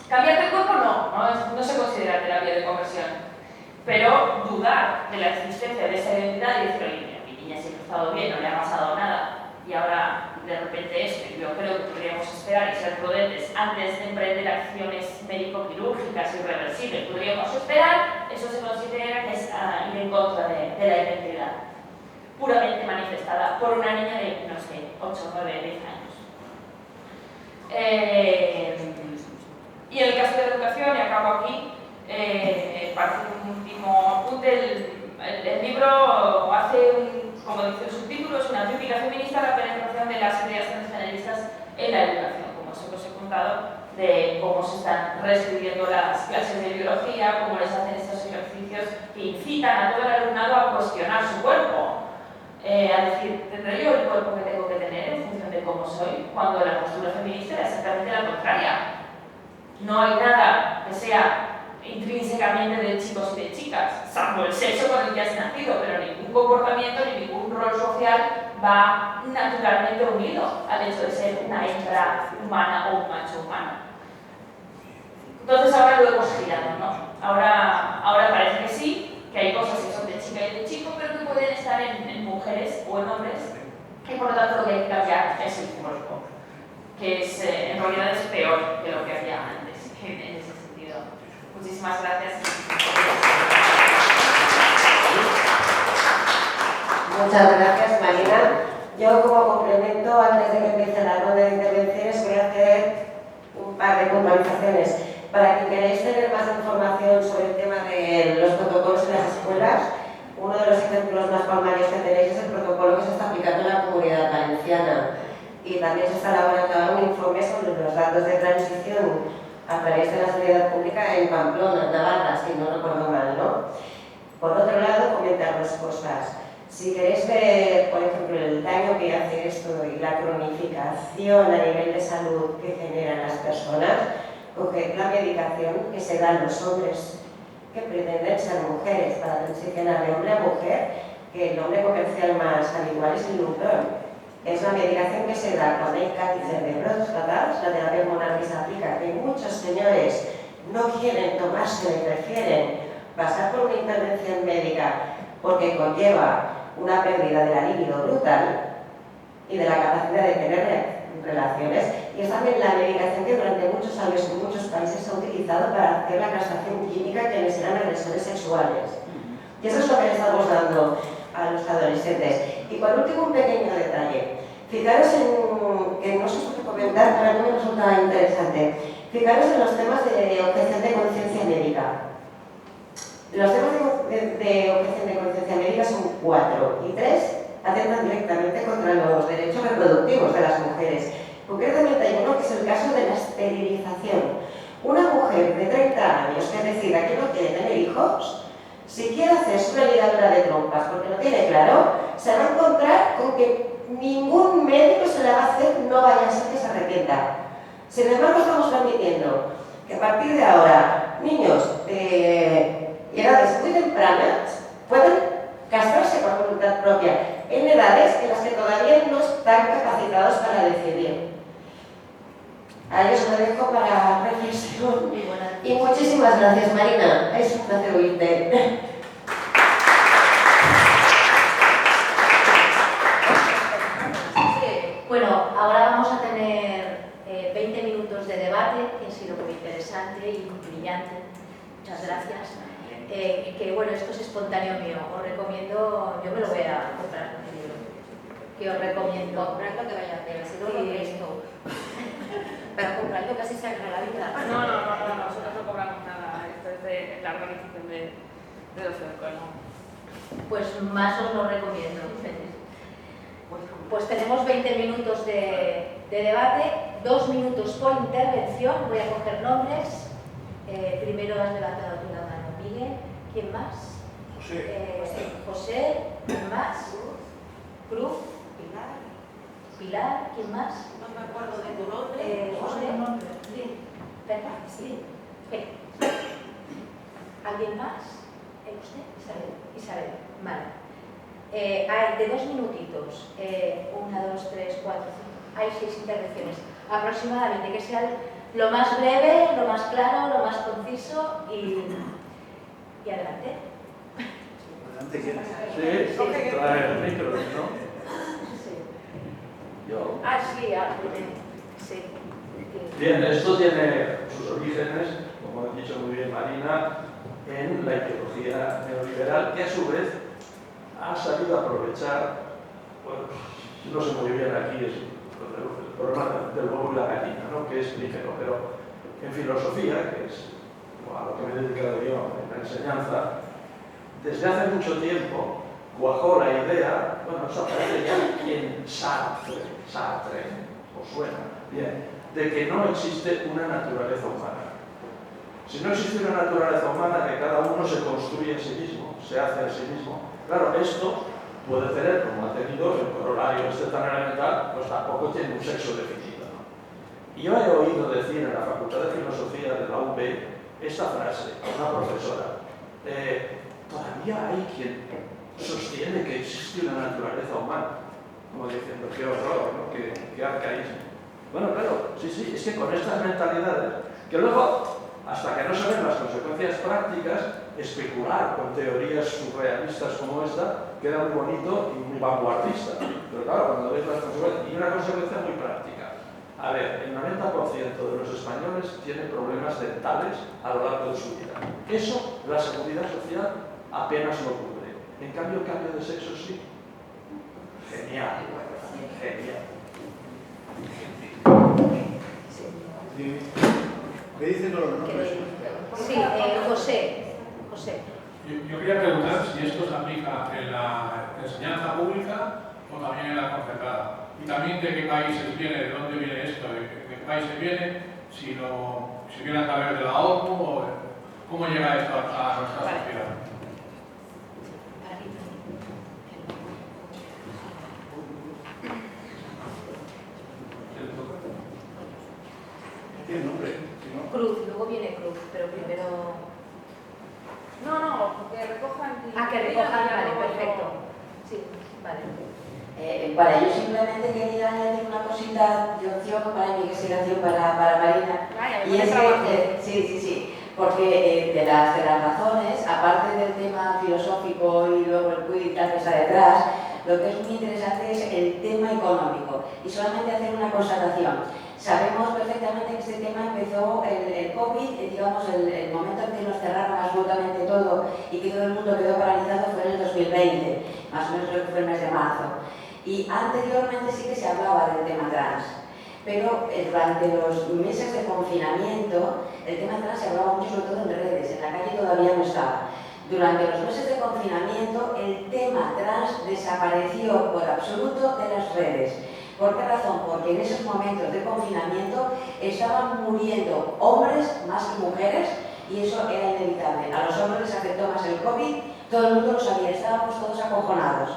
Cambiar de cuerpo no se considera terapia de conversión, pero dudar de la existencia de esa identidad y decir, oye, mi niña siempre ha estado bien, no le ha pasado nada, y ahora de repente esto, yo creo que podríamos esperar y ser prudentes antes de emprender acciones médico-quirúrgicas irreversibles, podríamos esperar, eso se considera que es ir en contra de la identidad puramente manifestada por una niña de, no sé, 8, 9, 10 años. Y en el caso de la educación, y acabo aquí, para hacer un último apunte, el libro hace, como dice el subtítulo, es una crítica feminista a la penetración de las ideas transgeneristas en la educación, como os he contado, de cómo se están reescribiendo las clases de biología, cómo les hacen estos ejercicios que incitan a todo el alumnado a cuestionar su cuerpo, a decir, ¿tendré yo el cuerpo que tengo que tener en función de cómo soy? Cuando la postura feminista es exactamente la contraria. No hay nada que sea intrínsecamente de chicos y de chicas, salvo el sexo con el que has nacido, pero ningún comportamiento ni ningún rol social va naturalmente unido al hecho de ser una hembra humana o un macho humano. Entonces ahora lo hemos girado, ¿no? Ahora parece que sí, que hay cosas que son de chica y de chico, pero que pueden estar en mujeres o en hombres, y por lo tanto lo que hay que cambiar es el cuerpo, que es, en realidad es peor que lo que había antes, en ese sentido. Muchísimas gracias. Muchas gracias, Marina. Yo, como complemento, antes de que empiece la ronda de intervenciones, voy a hacer un par de puntualizaciones. Para quien queréis tener más información sobre el tema de los protocolos en las escuelas, uno de los ejemplos más palmarios que tenéis es el protocolo que se está aplicando en la Comunidad Valenciana. Y también se está elaborando ahora un informe sobre los datos de transición a través de la sanidad pública en Pamplona, Navarra, si no recuerdo mal, ¿no? Por otro lado, comentar dos cosas. Si queréis ver, por ejemplo, el daño que hace esto y la cronificación a nivel de salud que generan las personas, coged la medicación que se da a los hombres que pretenden ser mujeres para transicionar de hombre a mujer, que el nombre comercial más habitual es el Lupron. Es una medicación que se da cuando hay cáncer de próstata, la terapia hormonal que se aplica, que muchos señores no quieren tomársela y prefieren pasar por una intervención médica porque conlleva una pérdida de la libido brutal y de la capacidad de tener relaciones, y es también la medicación que durante muchos años en muchos países se ha utilizado para hacer la castración química que les eran agresores sexuales. Y eso es lo que le estamos dando a los adolescentes. Y por último, un pequeño detalle. Fijaros en, que no sé si comentar, pero a mí me resulta interesante. Fijaros en los temas de objeción de conciencia médica. Los temas de objeción de conciencia médica son 4, y 3 atentan directamente contra los derechos reproductivos de las mujeres. Concretamente hay uno que es el caso de la esterilización. Una mujer de 30 años que decida que no quiere tener hijos, si quiere hacerse una ligadura de trompas porque lo tiene claro, se va a encontrar con que ningún médico se la va a hacer, no vaya a ser que se arrepienta. Sin embargo, estamos permitiendo que a partir de ahora niños de edades muy tempranas pueden castrarse por voluntad propia en edades en las que todavía no están capacitados para decidir. A ellos lo dejo para reflexión. Y muchísimas gracias, Marina. Es un placer oírte. Bueno, ahora vamos a tener 20 minutos de debate, que ha sido muy interesante y muy brillante. Muchas gracias. Que bueno, esto es espontáneo mío. Os recomiendo, yo me lo voy a comprar, el libro. Que os recomiendo. Comprarlo que vaya a hacer, si no lo presto. Para comprarlo casi se agarra la vida. No, nosotros no cobramos nada. Esto es de la organización de los ERCOE, ¿no? Pues más os lo recomiendo. Pues tenemos 20 minutos de debate, 2 minutos por intervención. Voy a coger nombres. Primero has levantado tú la mano, Miguel. ¿Quién más? José. ¿Quién más? Cruz. Pilar. ¿Quién más? No me acuerdo de tu nombre. José. ¿Verdad? Sí. ¿Alguien más? ¿Usted? Isabel. Vale. Hay de 2 minutitos. 1, 2, 3, 4, 5. Hay 6 intervenciones. Aproximadamente, que sea lo más breve, lo más claro, lo más conciso y adelante. ¿Adelante quién? Sí, trae el micro, ¿no? Sí. Yo. Sí. Bien, esto tiene sus orígenes, como ha dicho muy bien Marina, en la ideología neoliberal, que a su vez ha sabido aprovechar, bueno, no sé muy bien aquí, es el problema del huevo y la gallina, ¿no? Que es primero, pero en filosofía, que es a lo que me he dedicado yo en la enseñanza, desde hace mucho tiempo cuajó la idea, bueno, eso aparece ya en Sartre, ¿os suena? Bien, de que no existe una naturaleza humana. Si no existe una naturaleza humana, que cada uno se construye a sí mismo, se hace a sí mismo. Claro, esto puede tener, como ha tenido el corolario tan elemental, pues tampoco tiene un sexo definido, ¿no? Y yo he oído decir en la Facultad de Filosofía de la UB esta frase a una profesora. Todavía hay quien sostiene que existe una naturaleza humana, como diciendo, qué horror, ¿no? Qué arcaísmo. Bueno, claro, sí, es que con estas mentalidades, que luego, hasta que no se ven las consecuencias prácticas, especular con teorías surrealistas como esta queda muy bonito y muy vanguardista. Pero claro, cuando ves las consecuencias, y una consecuencia muy práctica. A ver, el 90% de los españoles tienen problemas dentales a lo largo de su vida. Eso, la seguridad social apenas lo cubre. En cambio, el cambio de sexo sí. Genial. ¿Me dicen los nombres? Sí, José. Yo quería preguntar si esto se aplica en la enseñanza pública o también en la concertada. Y también de qué países viene, de dónde viene esto, de qué países viene, si viene a través de la ONU o cómo llega esto a nuestra sociedad. ¿Tiene nombre? Cruz, luego viene Cruz, pero primero... No, porque recojan... que recojan, vale, perfecto. Sí, vale. Vale, yo simplemente quería añadir una cosita de opción para mi investigación para Marina. Y es que, sí, porque de las razones, aparte del tema filosófico y luego el quid y tal que está detrás, lo que es muy interesante es el tema económico. Y solamente hacer una constatación. Sabemos perfectamente que este tema empezó el COVID, digamos, el momento en que nos cerraron absolutamente todo y que todo el mundo quedó paralizado fue en el 2020, más o menos creo que fue el mes de marzo. Y anteriormente sí que se hablaba del tema trans, pero durante los meses de confinamiento el tema trans se hablaba mucho, sobre todo en redes, en la calle todavía no estaba. Durante los meses de confinamiento el tema trans desapareció por absoluto de las redes. ¿Por qué razón? Porque en esos momentos de confinamiento estaban muriendo hombres más que mujeres y eso era inevitable. A los hombres les afectó más el COVID, todo el mundo lo sabía, estábamos todos acojonados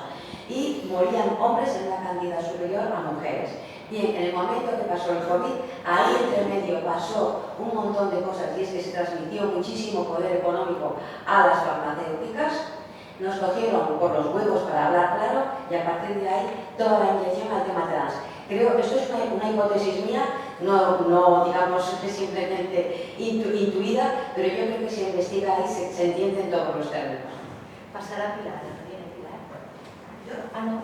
y morían hombres en una cantidad superior a mujeres. Bien, en el momento que pasó el COVID, ahí entre medio pasó un montón de cosas y es que se transmitió muchísimo poder económico a las farmacéuticas, nos cogieron por los huevos para hablar claro y a partir de ahí toda la inyección al tema trans. Creo que esto es una hipótesis mía, no digamos simplemente intuida, pero yo creo que si se investiga ahí se entienden todos los términos. Pasará a Pilar, ¿no viene Pilar? ¿Yo? Ah, no.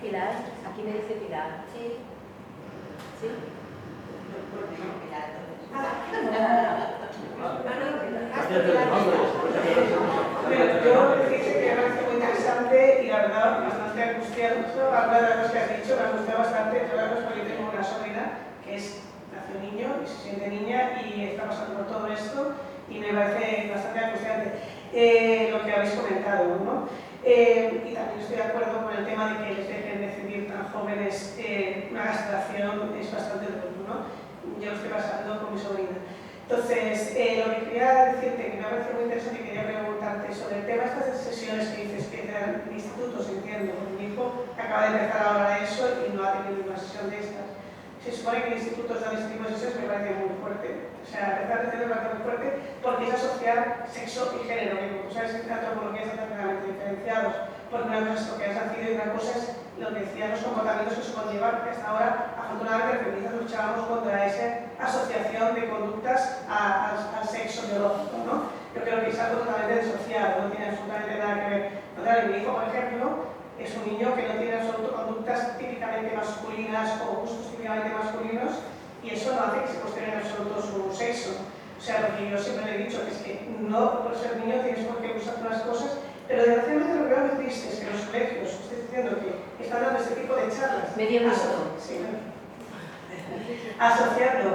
Pilar, aquí me dice Pilar. Sí. ¿Sí? Yo dije que me parece muy interesante y la verdad bastante angustiante. Algunas de las cosas que has dicho me ha gustado bastante. Yo tengo una sobrina que nació niño y se siente niña y está pasando por todo esto y me parece bastante angustiante lo que habéis comentado, ¿no? Y también estoy de acuerdo con el tema de que les dejen decidir tan jóvenes una castración es bastante duro, ¿no? Yo lo estoy pasando con mi sobrina. Entonces, lo que quería decirte, que me ha parecido muy interesante y quería preguntarte sobre el tema de estas sesiones que dices que eran institutos, entiendo, porque mi hijo acaba de empezar ahora eso y no ha tenido ninguna sesión de estas. Se supone que en institutos dan este tipo de sesiones, me parece muy fuerte. O sea, empezar a tener me parece muy fuerte porque es asociar sexo y género, que como sabes, en antropología están claramente diferenciados, porque una cosa es lo que has nacido y una cosa es lo que decían los comportamientos que se conllevan, porque hasta ahora, afortunadamente, los feministas luchábamos contra esa asociación de conductas al sexo biológico, ¿no? Yo creo que es algo totalmente disociado, no tiene absolutamente nada que ver. Mi hijo, por ejemplo, es un niño que no tiene en absoluto conductas típicamente masculinas o gustos típicamente masculinos y eso no hace que se cuestione en absoluto su sexo. O sea, lo que yo siempre le he dicho es que no por ser niño tienes por qué usar unas cosas, pero desgraciadamente lo que veo muy triste es que los colegios, estoy diciendo que están dando este tipo de charlas. Medio minuto. Sí, asociando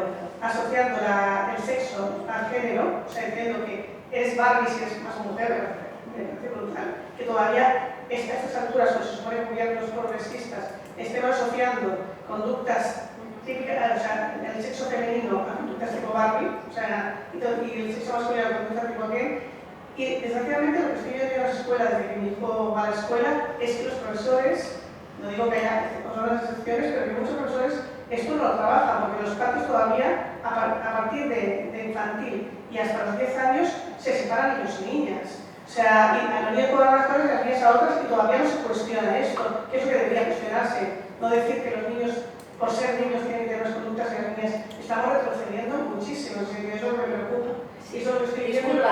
el sexo al género, o sea, entiendo que es Barbie si es más mujer, me parece brutal, que todavía a estas alturas, cuando se supone que los progresistas estén asociando conductas típicas, o sea, el sexo femenino a conductas tipo Barbie, o sea, y el sexo masculino a conductas tipo Ken. Y desgraciadamente lo que estoy viendo en las escuelas, desde que mi hijo va a la escuela, es que los profesores, no digo que haya otras excepciones, pero que muchos profesores esto no lo trabajan, porque los patios todavía, a partir de infantil y hasta los 10 años, se separan niños y niñas. O sea, a los niños cobran unas cosas y a las niñas a otras, y todavía no se cuestiona esto, que es lo que debería cuestionarse. No decir que los niños, por ser niños, tienen que tener unas conductas y las niñas. Estamos retrocediendo muchísimo, así que eso me preocupa. Y eso es lo que estoy diciendo.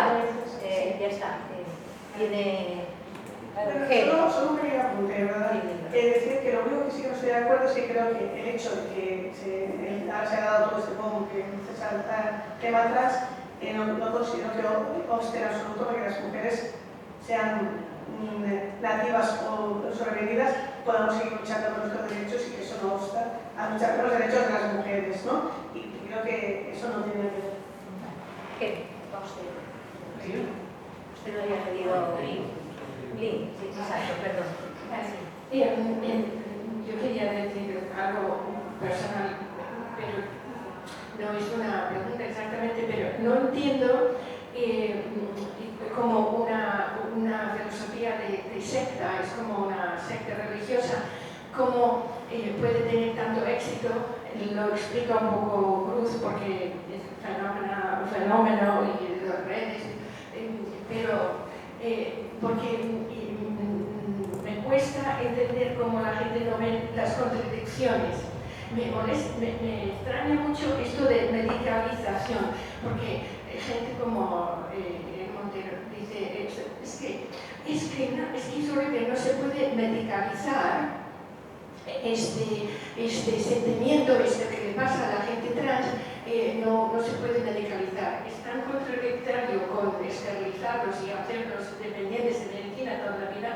Ya está. Tiene... Solo un pequeño apunte, ¿verdad? Es decir, que lo único que sí que no estoy de acuerdo es que creo que el hecho de que ahora se ha dado todo este boom que se salta tema atrás, no considero que obste en absoluto para que las mujeres sean nativas o sobrevividas, podamos seguir luchando por nuestros derechos y que eso no obsta a luchar por los derechos de las mujeres, ¿no? Y creo que eso no tiene que ver. ¿Qué? ¿Usted? Usted no había pedido... Lin, sí, exacto, perdón. Yo quería decir algo personal, pero no es una pregunta exactamente, pero no entiendo como una filosofía de secta, es como una secta religiosa, cómo puede tener tanto éxito. Lo explica un poco Cruz porque es un fenómeno y las redes, pero porque me cuesta entender cómo la gente no ve las contradicciones. Me extraña mucho esto de medicalización, porque gente como Montero dice, es que no se puede medicalizar este sentimiento, que le pasa a la gente trans, no se puede medicalizar. Es tan contradictorio con esterilizarlos y hacerlos dependientes de medicina toda la vida,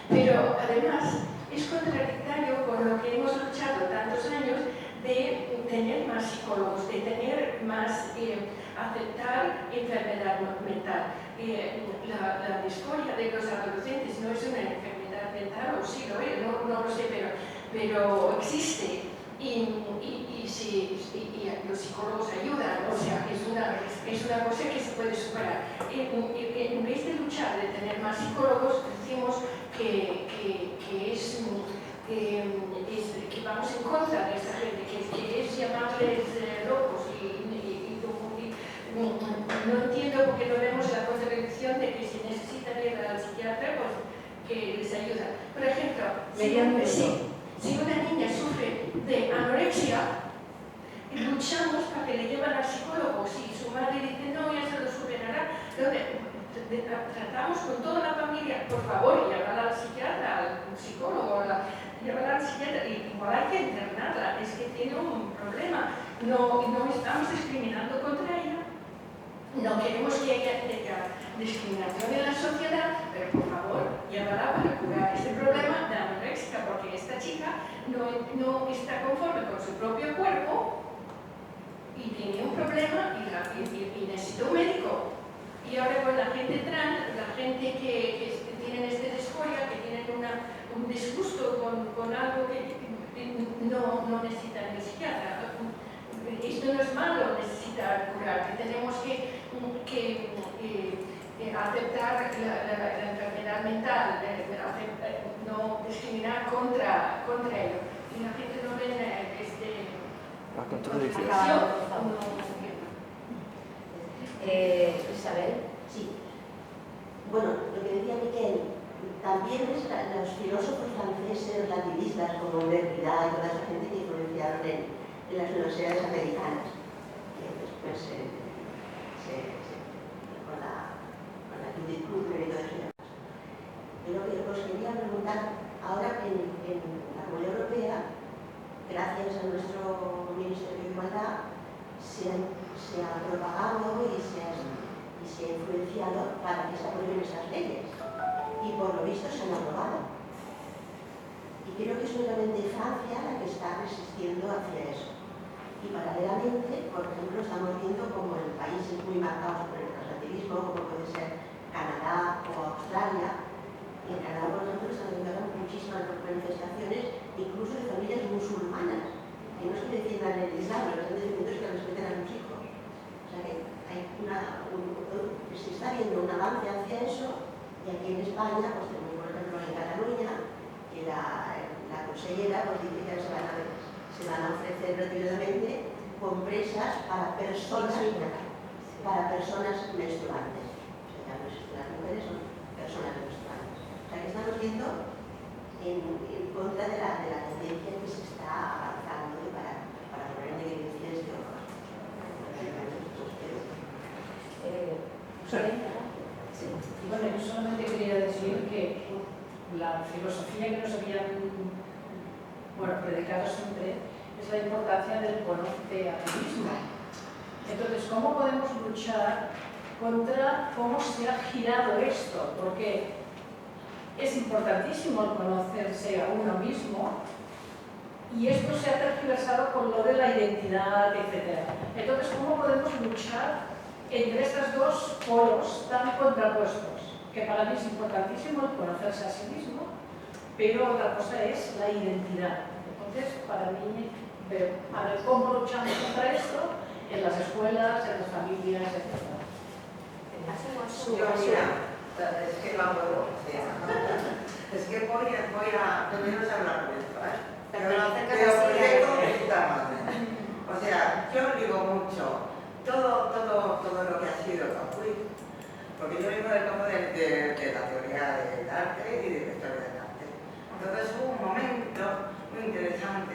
pero además es contradictorio con lo que hemos luchado tantos años de tener más psicólogos, de tener más aceptar enfermedad mental. La disforia de los adolescentes no es una enfermedad mental, o sí lo es, no lo sé, pero existe. y los psicólogos ayudan, o sea, es una cosa que se puede superar. En vez de luchar, de tener más psicólogos, decimos que vamos en contra de esta gente, que es llamarles locos no entiendo por qué no vemos la contradicción de que si necesitan ir al psiquiatra, pues que les ayuda. Por ejemplo, si una niña sufre de anorexia, luchamos para que le lleven al psicólogo. Si su madre dice no, ya se lo superará, tratamos con toda la familia, por favor, llevarla al psiquiatra, al psicólogo, llevarla al psiquiatra, y igual hay que internarla, es que tiene un problema. No estamos discriminando contra ella. No queremos que haya discriminación en la sociedad, pero por favor, llévala para curar este problema de anorexia, porque esta chica no está conforme con su propio cuerpo y tiene un problema y necesita un médico. Y ahora con la gente trans, la gente que tienen disforia, que tienen un disgusto con algo que no necesitan ni psiquiatra. Esto no es malo, necesita curar, que tenemos que aceptar la enfermedad mental, no discriminar contra ello. Y la gente no ve la contradicción. Isabel. Sí. Bueno, lo que decía Miquel, también los filósofos franceses relativistas como Derrida y toda esa gente que influenciaron en las universidades americanas, que después con la Judith Butler y todo eso. Pero que os quería preguntar, ahora en la Comunidad Europea, gracias a nuestro Ministerio de Igualdad, se ha propagado y se ha influenciado para que se aprueben estas leyes. Y por lo visto se han aprobado. Y creo que es únicamente Francia la que está resistiendo hacia eso. Y paralelamente, por ejemplo, estamos viendo como en países muy marcados por el relativismo, como puede ser Canadá o Australia. Y en Canadá, por ejemplo, están habiendo muchísimas manifestaciones, incluso de familias musulmanas, que no es que defiendan el Islam, pero están defendiendo es que respeten a sus hijos. O sea que se está viendo un avance hacia eso, y aquí en España, pues tenemos, por ejemplo, en Cataluña, que la consellera pues, dice que se van a ofrecer gratuitamente compresas para personas menstruantes. O sea, las mujeres son personas menstruantes. O sea, que estamos viendo en contra de la tendencia que se está avanzando para poner en evidencia este horror. Bueno, yo solamente quería decir que la filosofía que nos habían predicado siempre es la importancia del conoce a ti mismo. Entonces, ¿cómo podemos luchar contra cómo se ha girado esto? Porque es importantísimo el conocerse a uno mismo y esto se ha tergiversado con lo de la identidad, etc. Entonces, ¿cómo podemos luchar entre estos dos polos tan contrapuestos? Que para mí es importantísimo el conocerse a sí mismo, pero otra cosa es la identidad. Entonces, para mí, a ver cómo luchamos contra esto en las escuelas, en las familias, etc. Yo, mira, es que no puedo, es que voy a primero hablar con esto, pero proyecto de puta madre. O sea, yo digo mucho, todo lo que ha sido Capri, porque yo vengo del campo de la teoría del arte y de la historia del arte. Entonces hubo un momento muy interesante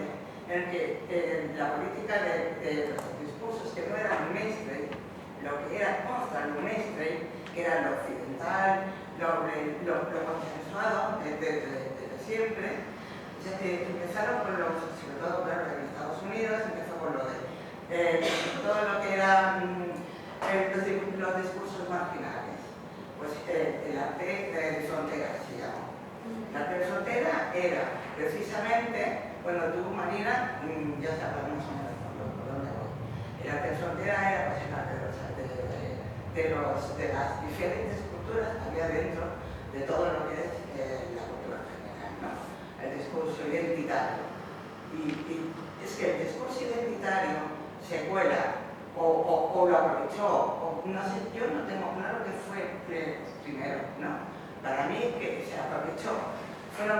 en el que la política de los discursos que no eran mainstream, lo que era contra lo mainstream, que era lo occidental, lo consensuado desde siempre, empezaron con sobre todo claro, en Estados Unidos, empezó con lo de todo lo que eran los discursos marginales. Pues el arte de frontera se llama. El arte de frontera era precisamente, bueno, tú, Marina, ya sabes más o menos por dónde voy. El arte de frontera era pues, el arte de las diferentes culturas que había dentro de todo lo que es la cultura general, ¿no? El discurso identitario. Y es que el discurso identitario se cuela o lo aprovechó, o no sé, yo no tengo claro qué fue primero, ¿no? Para mí que se aprovechó, fueron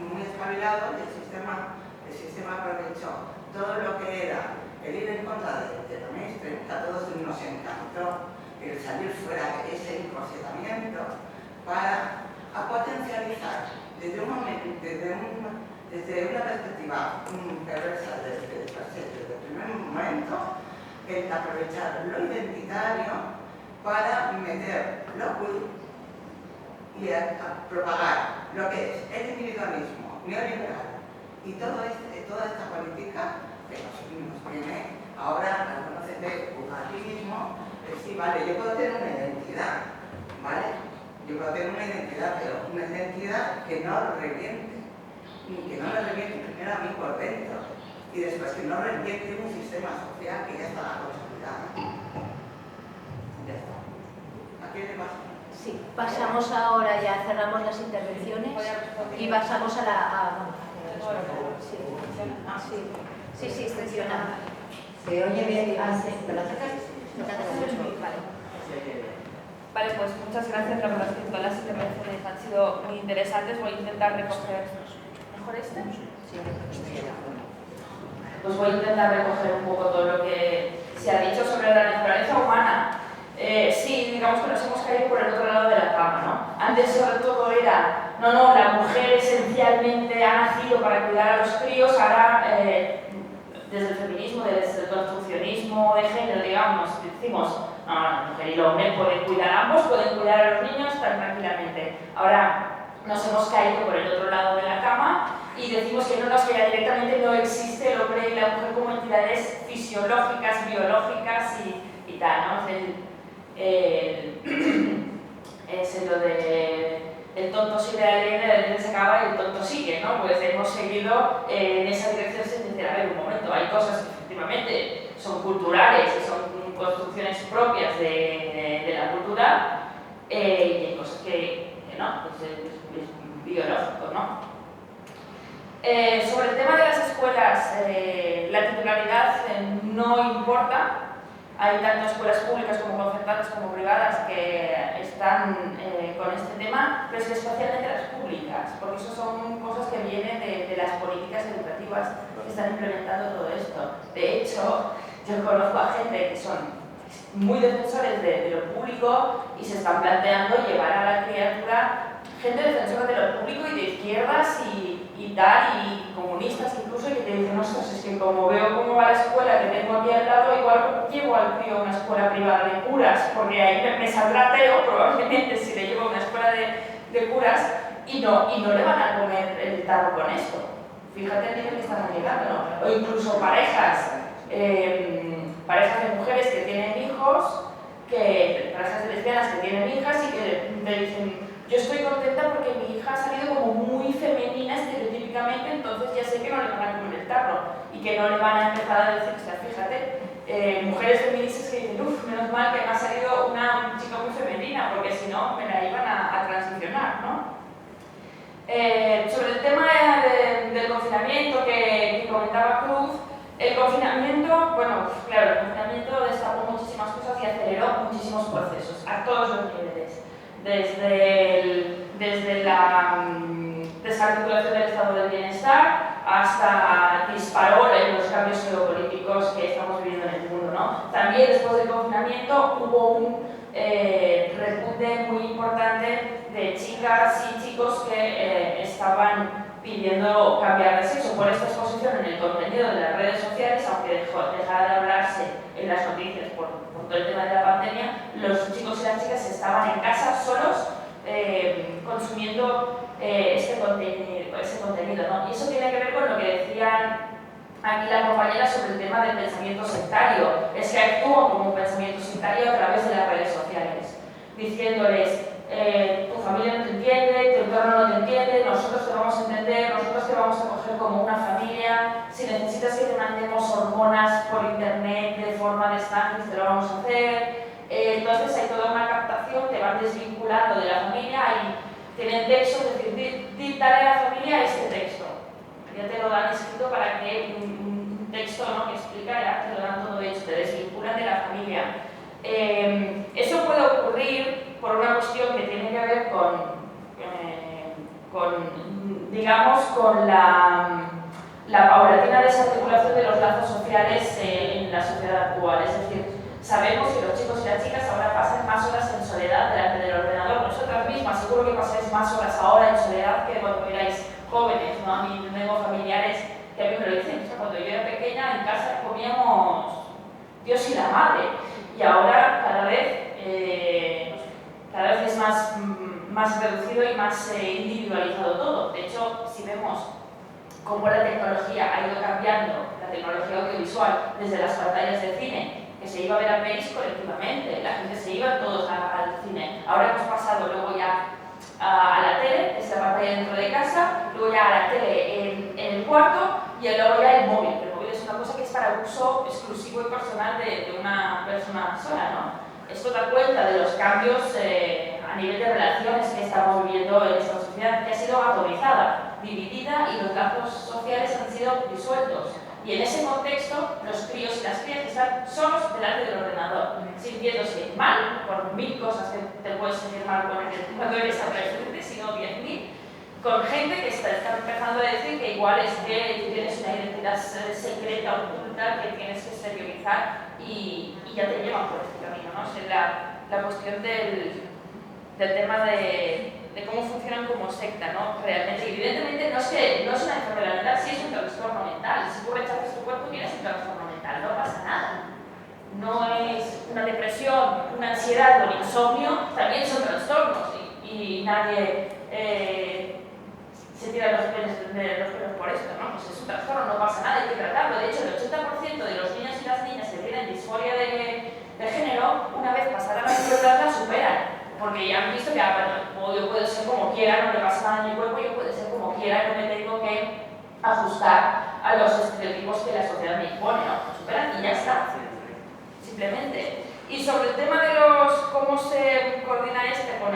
muy espabilados y el sistema aprovechó todo lo que era el ir en contra de lo mainstream, que a todos nos encantó, el salir fuera de ese encorsetamiento para potencializar desde una perspectiva perversa desde el primer momento, el aprovechar lo identitario para meter lo queer y a propagar lo que es el individualismo neoliberal y toda esta política que nos viene ahora a conocer de humanismo. Sí, vale, yo puedo tener una identidad, ¿vale? Yo puedo tener una identidad, pero una identidad que no reviente, que no me reviente primero a mí por dentro y después que no reviente un sistema social que ya está consolidado. Ya está. ¿A qué le pasa? Sí, pasamos ahora, ya cerramos las intervenciones y pasamos a la... Sí, extensiona. ¿Se oye bien? ¿Te la sacas? Vale, pues muchas gracias. La verdad es que todas las intervenciones han sido muy interesantes. Voy a intentar recoger... ¿Mejor este? Sí. Pues voy a intentar recoger un poco todo lo que se ha dicho sobre la naturaleza humana. Sí, digamos que nos hemos caído por el otro lado de la cama, ¿no? Antes sobre todo era, no, la mujer esencialmente ha nacido para cuidar a los críos, ahora desde el feminismo, desde el construccionismo de género, digamos, decimos, no, la mujer y el hombre pueden cuidar a ambos, pueden cuidar a los niños tan tranquilamente. Ahora nos hemos caído por el otro lado de la cama y decimos que ya directamente no existe el hombre y la mujer como entidades fisiológicas, biológicas y tal, ¿no? Es lo de el tonto sigue a la línea se acaba y el tonto sigue, ¿no? Pues hemos seguido en esa dirección sin decir, a ver, un momento, hay cosas que efectivamente son culturales y son construcciones propias de la cultura y hay cosas que no, pues es biológico, ¿no? Sobre el tema de las escuelas, la titularidad no importa. Hay tanto escuelas públicas como concertadas como privadas que están con este tema, pero es que especialmente las públicas, porque eso son cosas que vienen de las políticas educativas que están implementando todo esto. De hecho, yo conozco a gente que son muy defensores de lo público y se están planteando llevar a la criatura gente defensora de lo público y de izquierdas y tal, y comunistas incluso, que te dicen, ostras, es que como veo cómo va la escuela que tengo aquí al lado, igual llevo al crío a una escuela privada de curas, porque ahí me saldrá ateo probablemente si le llevo a una escuela de curas y no le van a comer el tarro con esto. Fíjate el nivel que estamos llegando, ¿no? O incluso parejas de mujeres que tienen hijos, parejas de lesbianas que tienen hijas y que te dicen, yo estoy contenta porque mi hija ha salido como muy femenina estereotípicamente, entonces ya sé que no le van a comer el tarro y que no le van a empezar a decir, o sea, fíjate, mujeres feministas que dicen, uff, menos mal que me ha salido una chica muy femenina, porque si no me la iban a transicionar, ¿no? Sobre el tema del confinamiento que comentaba Cruz, el confinamiento, bueno, claro, el confinamiento destapó muchísimas cosas y aceleró muchísimos procesos a todos los niveles. Desde la desarticulación del estado del bienestar hasta disparó los cambios geopolíticos que estamos viviendo en el mundo, ¿no? También después del confinamiento hubo un repunte muy importante de chicas y chicos que estaban pidiendo cambiar de sexo por esta exposición en el contenido de las redes sociales, aunque dejara de hablarse en las noticias por todo el tema de la pandemia, los chicos y las chicas estaban en casa solos consumiendo ese contenido, ¿no? Y eso tiene que ver con lo que decían aquí la compañera sobre el tema del pensamiento sectario. Es que actúa como un pensamiento sectario a través de las redes sociales, diciéndoles tu familia no te entiende, tu entorno no te entiende, nosotros te vamos a entender, nosotros te vamos a coger como una familia, si necesitas que te mandemos hormonas por internet de forma de snuggles, te lo vamos a hacer. Entonces hay toda una captación, te van desvinculando de la familia y tienen textos, es decir, dale a la familia este texto. Ya te lo dan escrito para que un texto, ¿no?, que explica, ya te lo dan todo hecho, te desvinculan de la familia. Eso puede ocurrir por una cuestión que tiene que ver digamos, con la paulatina desarticulación de los lazos sociales en la sociedad actual. Es decir, sabemos que los chicos y las chicas ahora pasan más horas en soledad delante del ordenador. Nosotras mismas seguro que pasáis más horas ahora en soledad que cuando erais jóvenes, ¿no? A mí tengo familiares que a mí me lo dicen. O sea, cuando yo era pequeña en casa comíamos Dios y la madre. Y ahora cada vez es más reducido y más individualizado todo. De hecho, si vemos cómo la tecnología ha ido cambiando, la tecnología audiovisual, desde las pantallas de cine, que se iba a ver a pelis colectivamente, la gente se iba todos al cine. Ahora hemos pasado luego ya a la tele, que es la pantalla dentro de casa, luego ya a la tele en el cuarto y luego ya el móvil. El móvil es una cosa que es para uso exclusivo y personal de una persona sola, ¿no? Esto da cuenta de los cambios a nivel de relaciones que estamos viviendo en esta sociedad, que ha sido atomizada, dividida y los lazos sociales han sido disueltos. Y en ese contexto, los críos y las crías están solos delante del ordenador, sintiéndose mal por 1000 cosas que te puedes sentir mal cuando eres adolescente, sino 10.000, con gente que está empezando a decir que igual es que tú tienes una identidad secreta oculta que tienes que exteriorizar y ya te llevan por este camino, ¿no? O sea, la cuestión del tema de cómo funcionan como secta, ¿no? Realmente, evidentemente, no es una enfermedad mental, sí es un trastorno mental. Si tú rechazas tu cuerpo, tienes un trastorno mental, no pasa nada. No es una depresión, una ansiedad o un insomnio, también son trastornos y nadie se tira los pelos por esto, ¿no? Pues es un trastorno, no pasa nada, hay que tratarlo. De hecho, el 80% de los niños y las niñas que tienen disforia de género, una vez pasada la pubertad, la superan. Porque ya han visto que bueno, yo puedo ser como quiera, no me pasa nada en mi cuerpo, yo puedo ser como quiera, no me tengo que ajustar a los estereotipos que la sociedad me impone, ¿no? Lo superan y ya está, simplemente. Y sobre el tema de cómo se coordina con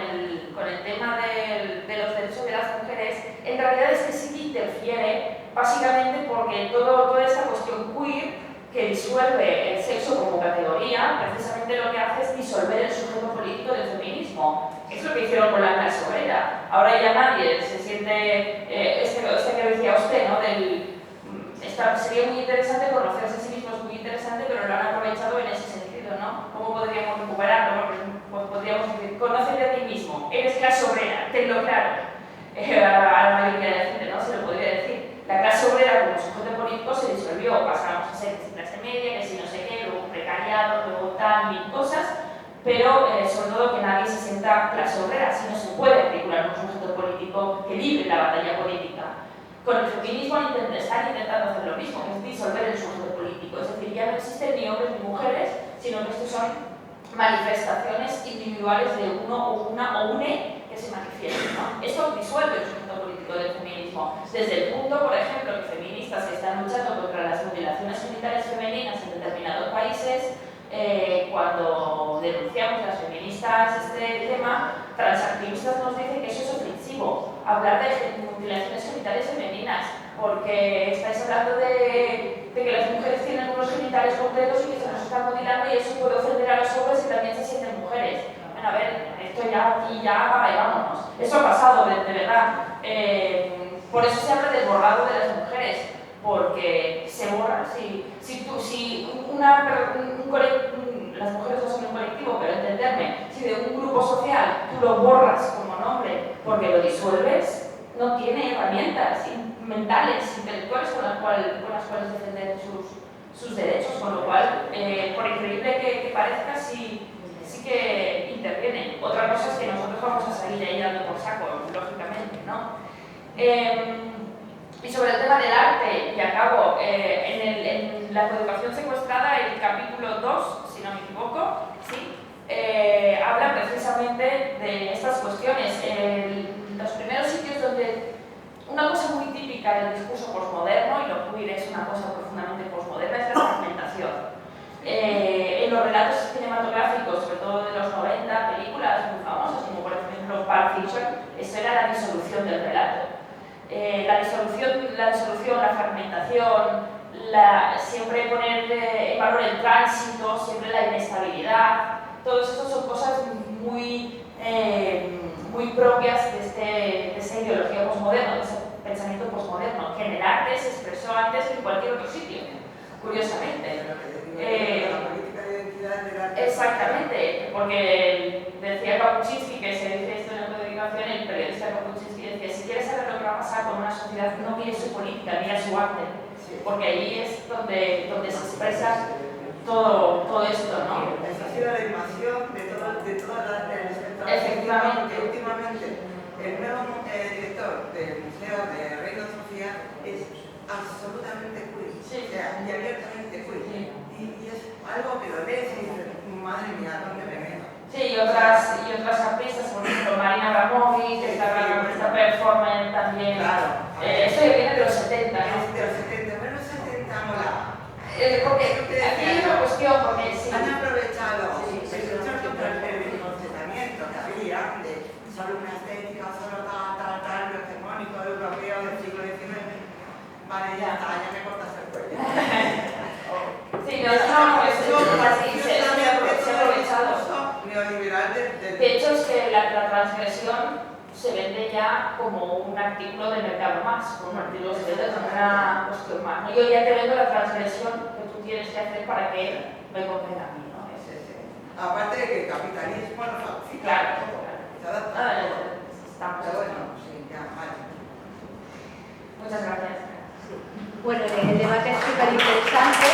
el tema de los derechos de las mujeres, en realidad es que sí que interfiere, básicamente porque toda esta cuestión queer que disuelve el sexo como categoría, precisamente lo que hace es disolver el sujeto político del feminismo. Es lo que hicieron con la clase obrera. Ahora ya nadie se siente, este que decía usted, ¿no? Sería muy interesante conocerse a sí mismo, es muy interesante, pero lo han aprovechado en ese sentido, ¿no? ¿Cómo podríamos recuperarlo? Pues podríamos decir, conócete a ti mismo, eres clase obrera, tenlo claro. A la mayoría de la gente, ¿no? Se lo podría decir. La clase obrera como sujeto político se disolvió, pasamos a ser clase media, que si no sé qué, luego precariado, luego tal, mil cosas, pero sobre todo que nadie se sienta clase obrera, si no se puede articular un sujeto político que libre la batalla política. Con el feminismo están intentando hacer lo mismo, es disolver el sujeto político, es decir, ya no existen ni hombres ni mujeres, sino que estos son manifestaciones individuales de uno o una o une que se manifiestan, ¿no? Esto disuelve el sujeto político del feminismo. Desde el punto, por ejemplo, que feministas que están luchando contra las mutilaciones genitales femeninas en determinados países, cuando denunciamos las feministas este tema, transactivistas nos dicen que eso es ofensivo, hablar de mutilaciones genitales femeninas, porque estáis hablando de que las mujeres tienen unos genitales concretos y que se nos están mutilando y eso puede ofender a los hombres y también se sienten mujeres. Bueno, a ver, esto ya aquí ya apaga y vámonos. Eso ha pasado, de verdad. Por eso se habla del borrado de las mujeres, porque se borra. Las mujeres no son un colectivo, pero entenderme, si de un grupo social tú lo borras como nombre porque lo disuelves, no tiene herramientas mentales, intelectuales con las cuales defender sus derechos, con lo cual, por increíble que parezca, sí que intervienen. Otra cosa es que nosotros vamos a salir ahí dando por saco, lógicamente, ¿no? Y sobre el tema del arte, y acabo, en la coeducación secuestrada, el capítulo 2, si no me equivoco, ¿sí? Habla precisamente de estas cuestiones. Los primeros sitios donde una cosa muy típica del discurso posmoderno, y lo queer es una cosa profundamente posmoderna, es la fragmentación. En los relatos cinematográficos, sobre todo de los 90, películas muy famosas, como por ejemplo Pulp Fiction, eso era la disolución del relato. la disolución, la fragmentación, siempre poner en valor el tránsito, siempre la inestabilidad, todo eso son cosas muy propias de esa ideología posmoderna, de ese pensamiento posmoderno, que en el arte se expresó antes que en cualquier otro sitio, curiosamente. Exactamente, porque decía Kapuscinski, que se dice esto en la codificación, el periodista Kapuscinski decía, si quieres saber lo que va a pasar con una sociedad, no mire su política, mira su arte, porque ahí es donde se expresa todo esto, ¿no? Esa ha sido la invasión de todas las espectadores. Efectivamente. Que últimamente el nuevo director del Museo de Reina Sofía es absolutamente queer, o sea, y abiertamente queer. Y es algo que lo lees y dices, madre mía, ¿dónde me meto? Sí, y otras artistas, por ejemplo, Marina Abramovic, esta performance también. Claro. Esto ya viene de los 70, ¿no? De los 70, bueno, 70 mola. Porque aquí hay una cuestión, porque sí. Han aprovechado el concentramiento que había de solo una estética, solo tal, lo hegemónico europeo del siglo XIX. Vale, ya está, ya me cortas el cuello. Sí, no, así se ha aprovechado. Neoliberal De hecho, es que la transgresión se vende ya como un artículo de mercado más, como un artículo se vende como una cuestión más, ¿no? Yo ya te vendo la transgresión que tú tienes que hacer para que me convenga a mí, ¿no? Aparte de que el capitalismo lo facilita. Claro. Se adapta. Estamos. Pero bueno, sí, ya, vale. Muchas gracias. Bueno, el debate es súper interesante.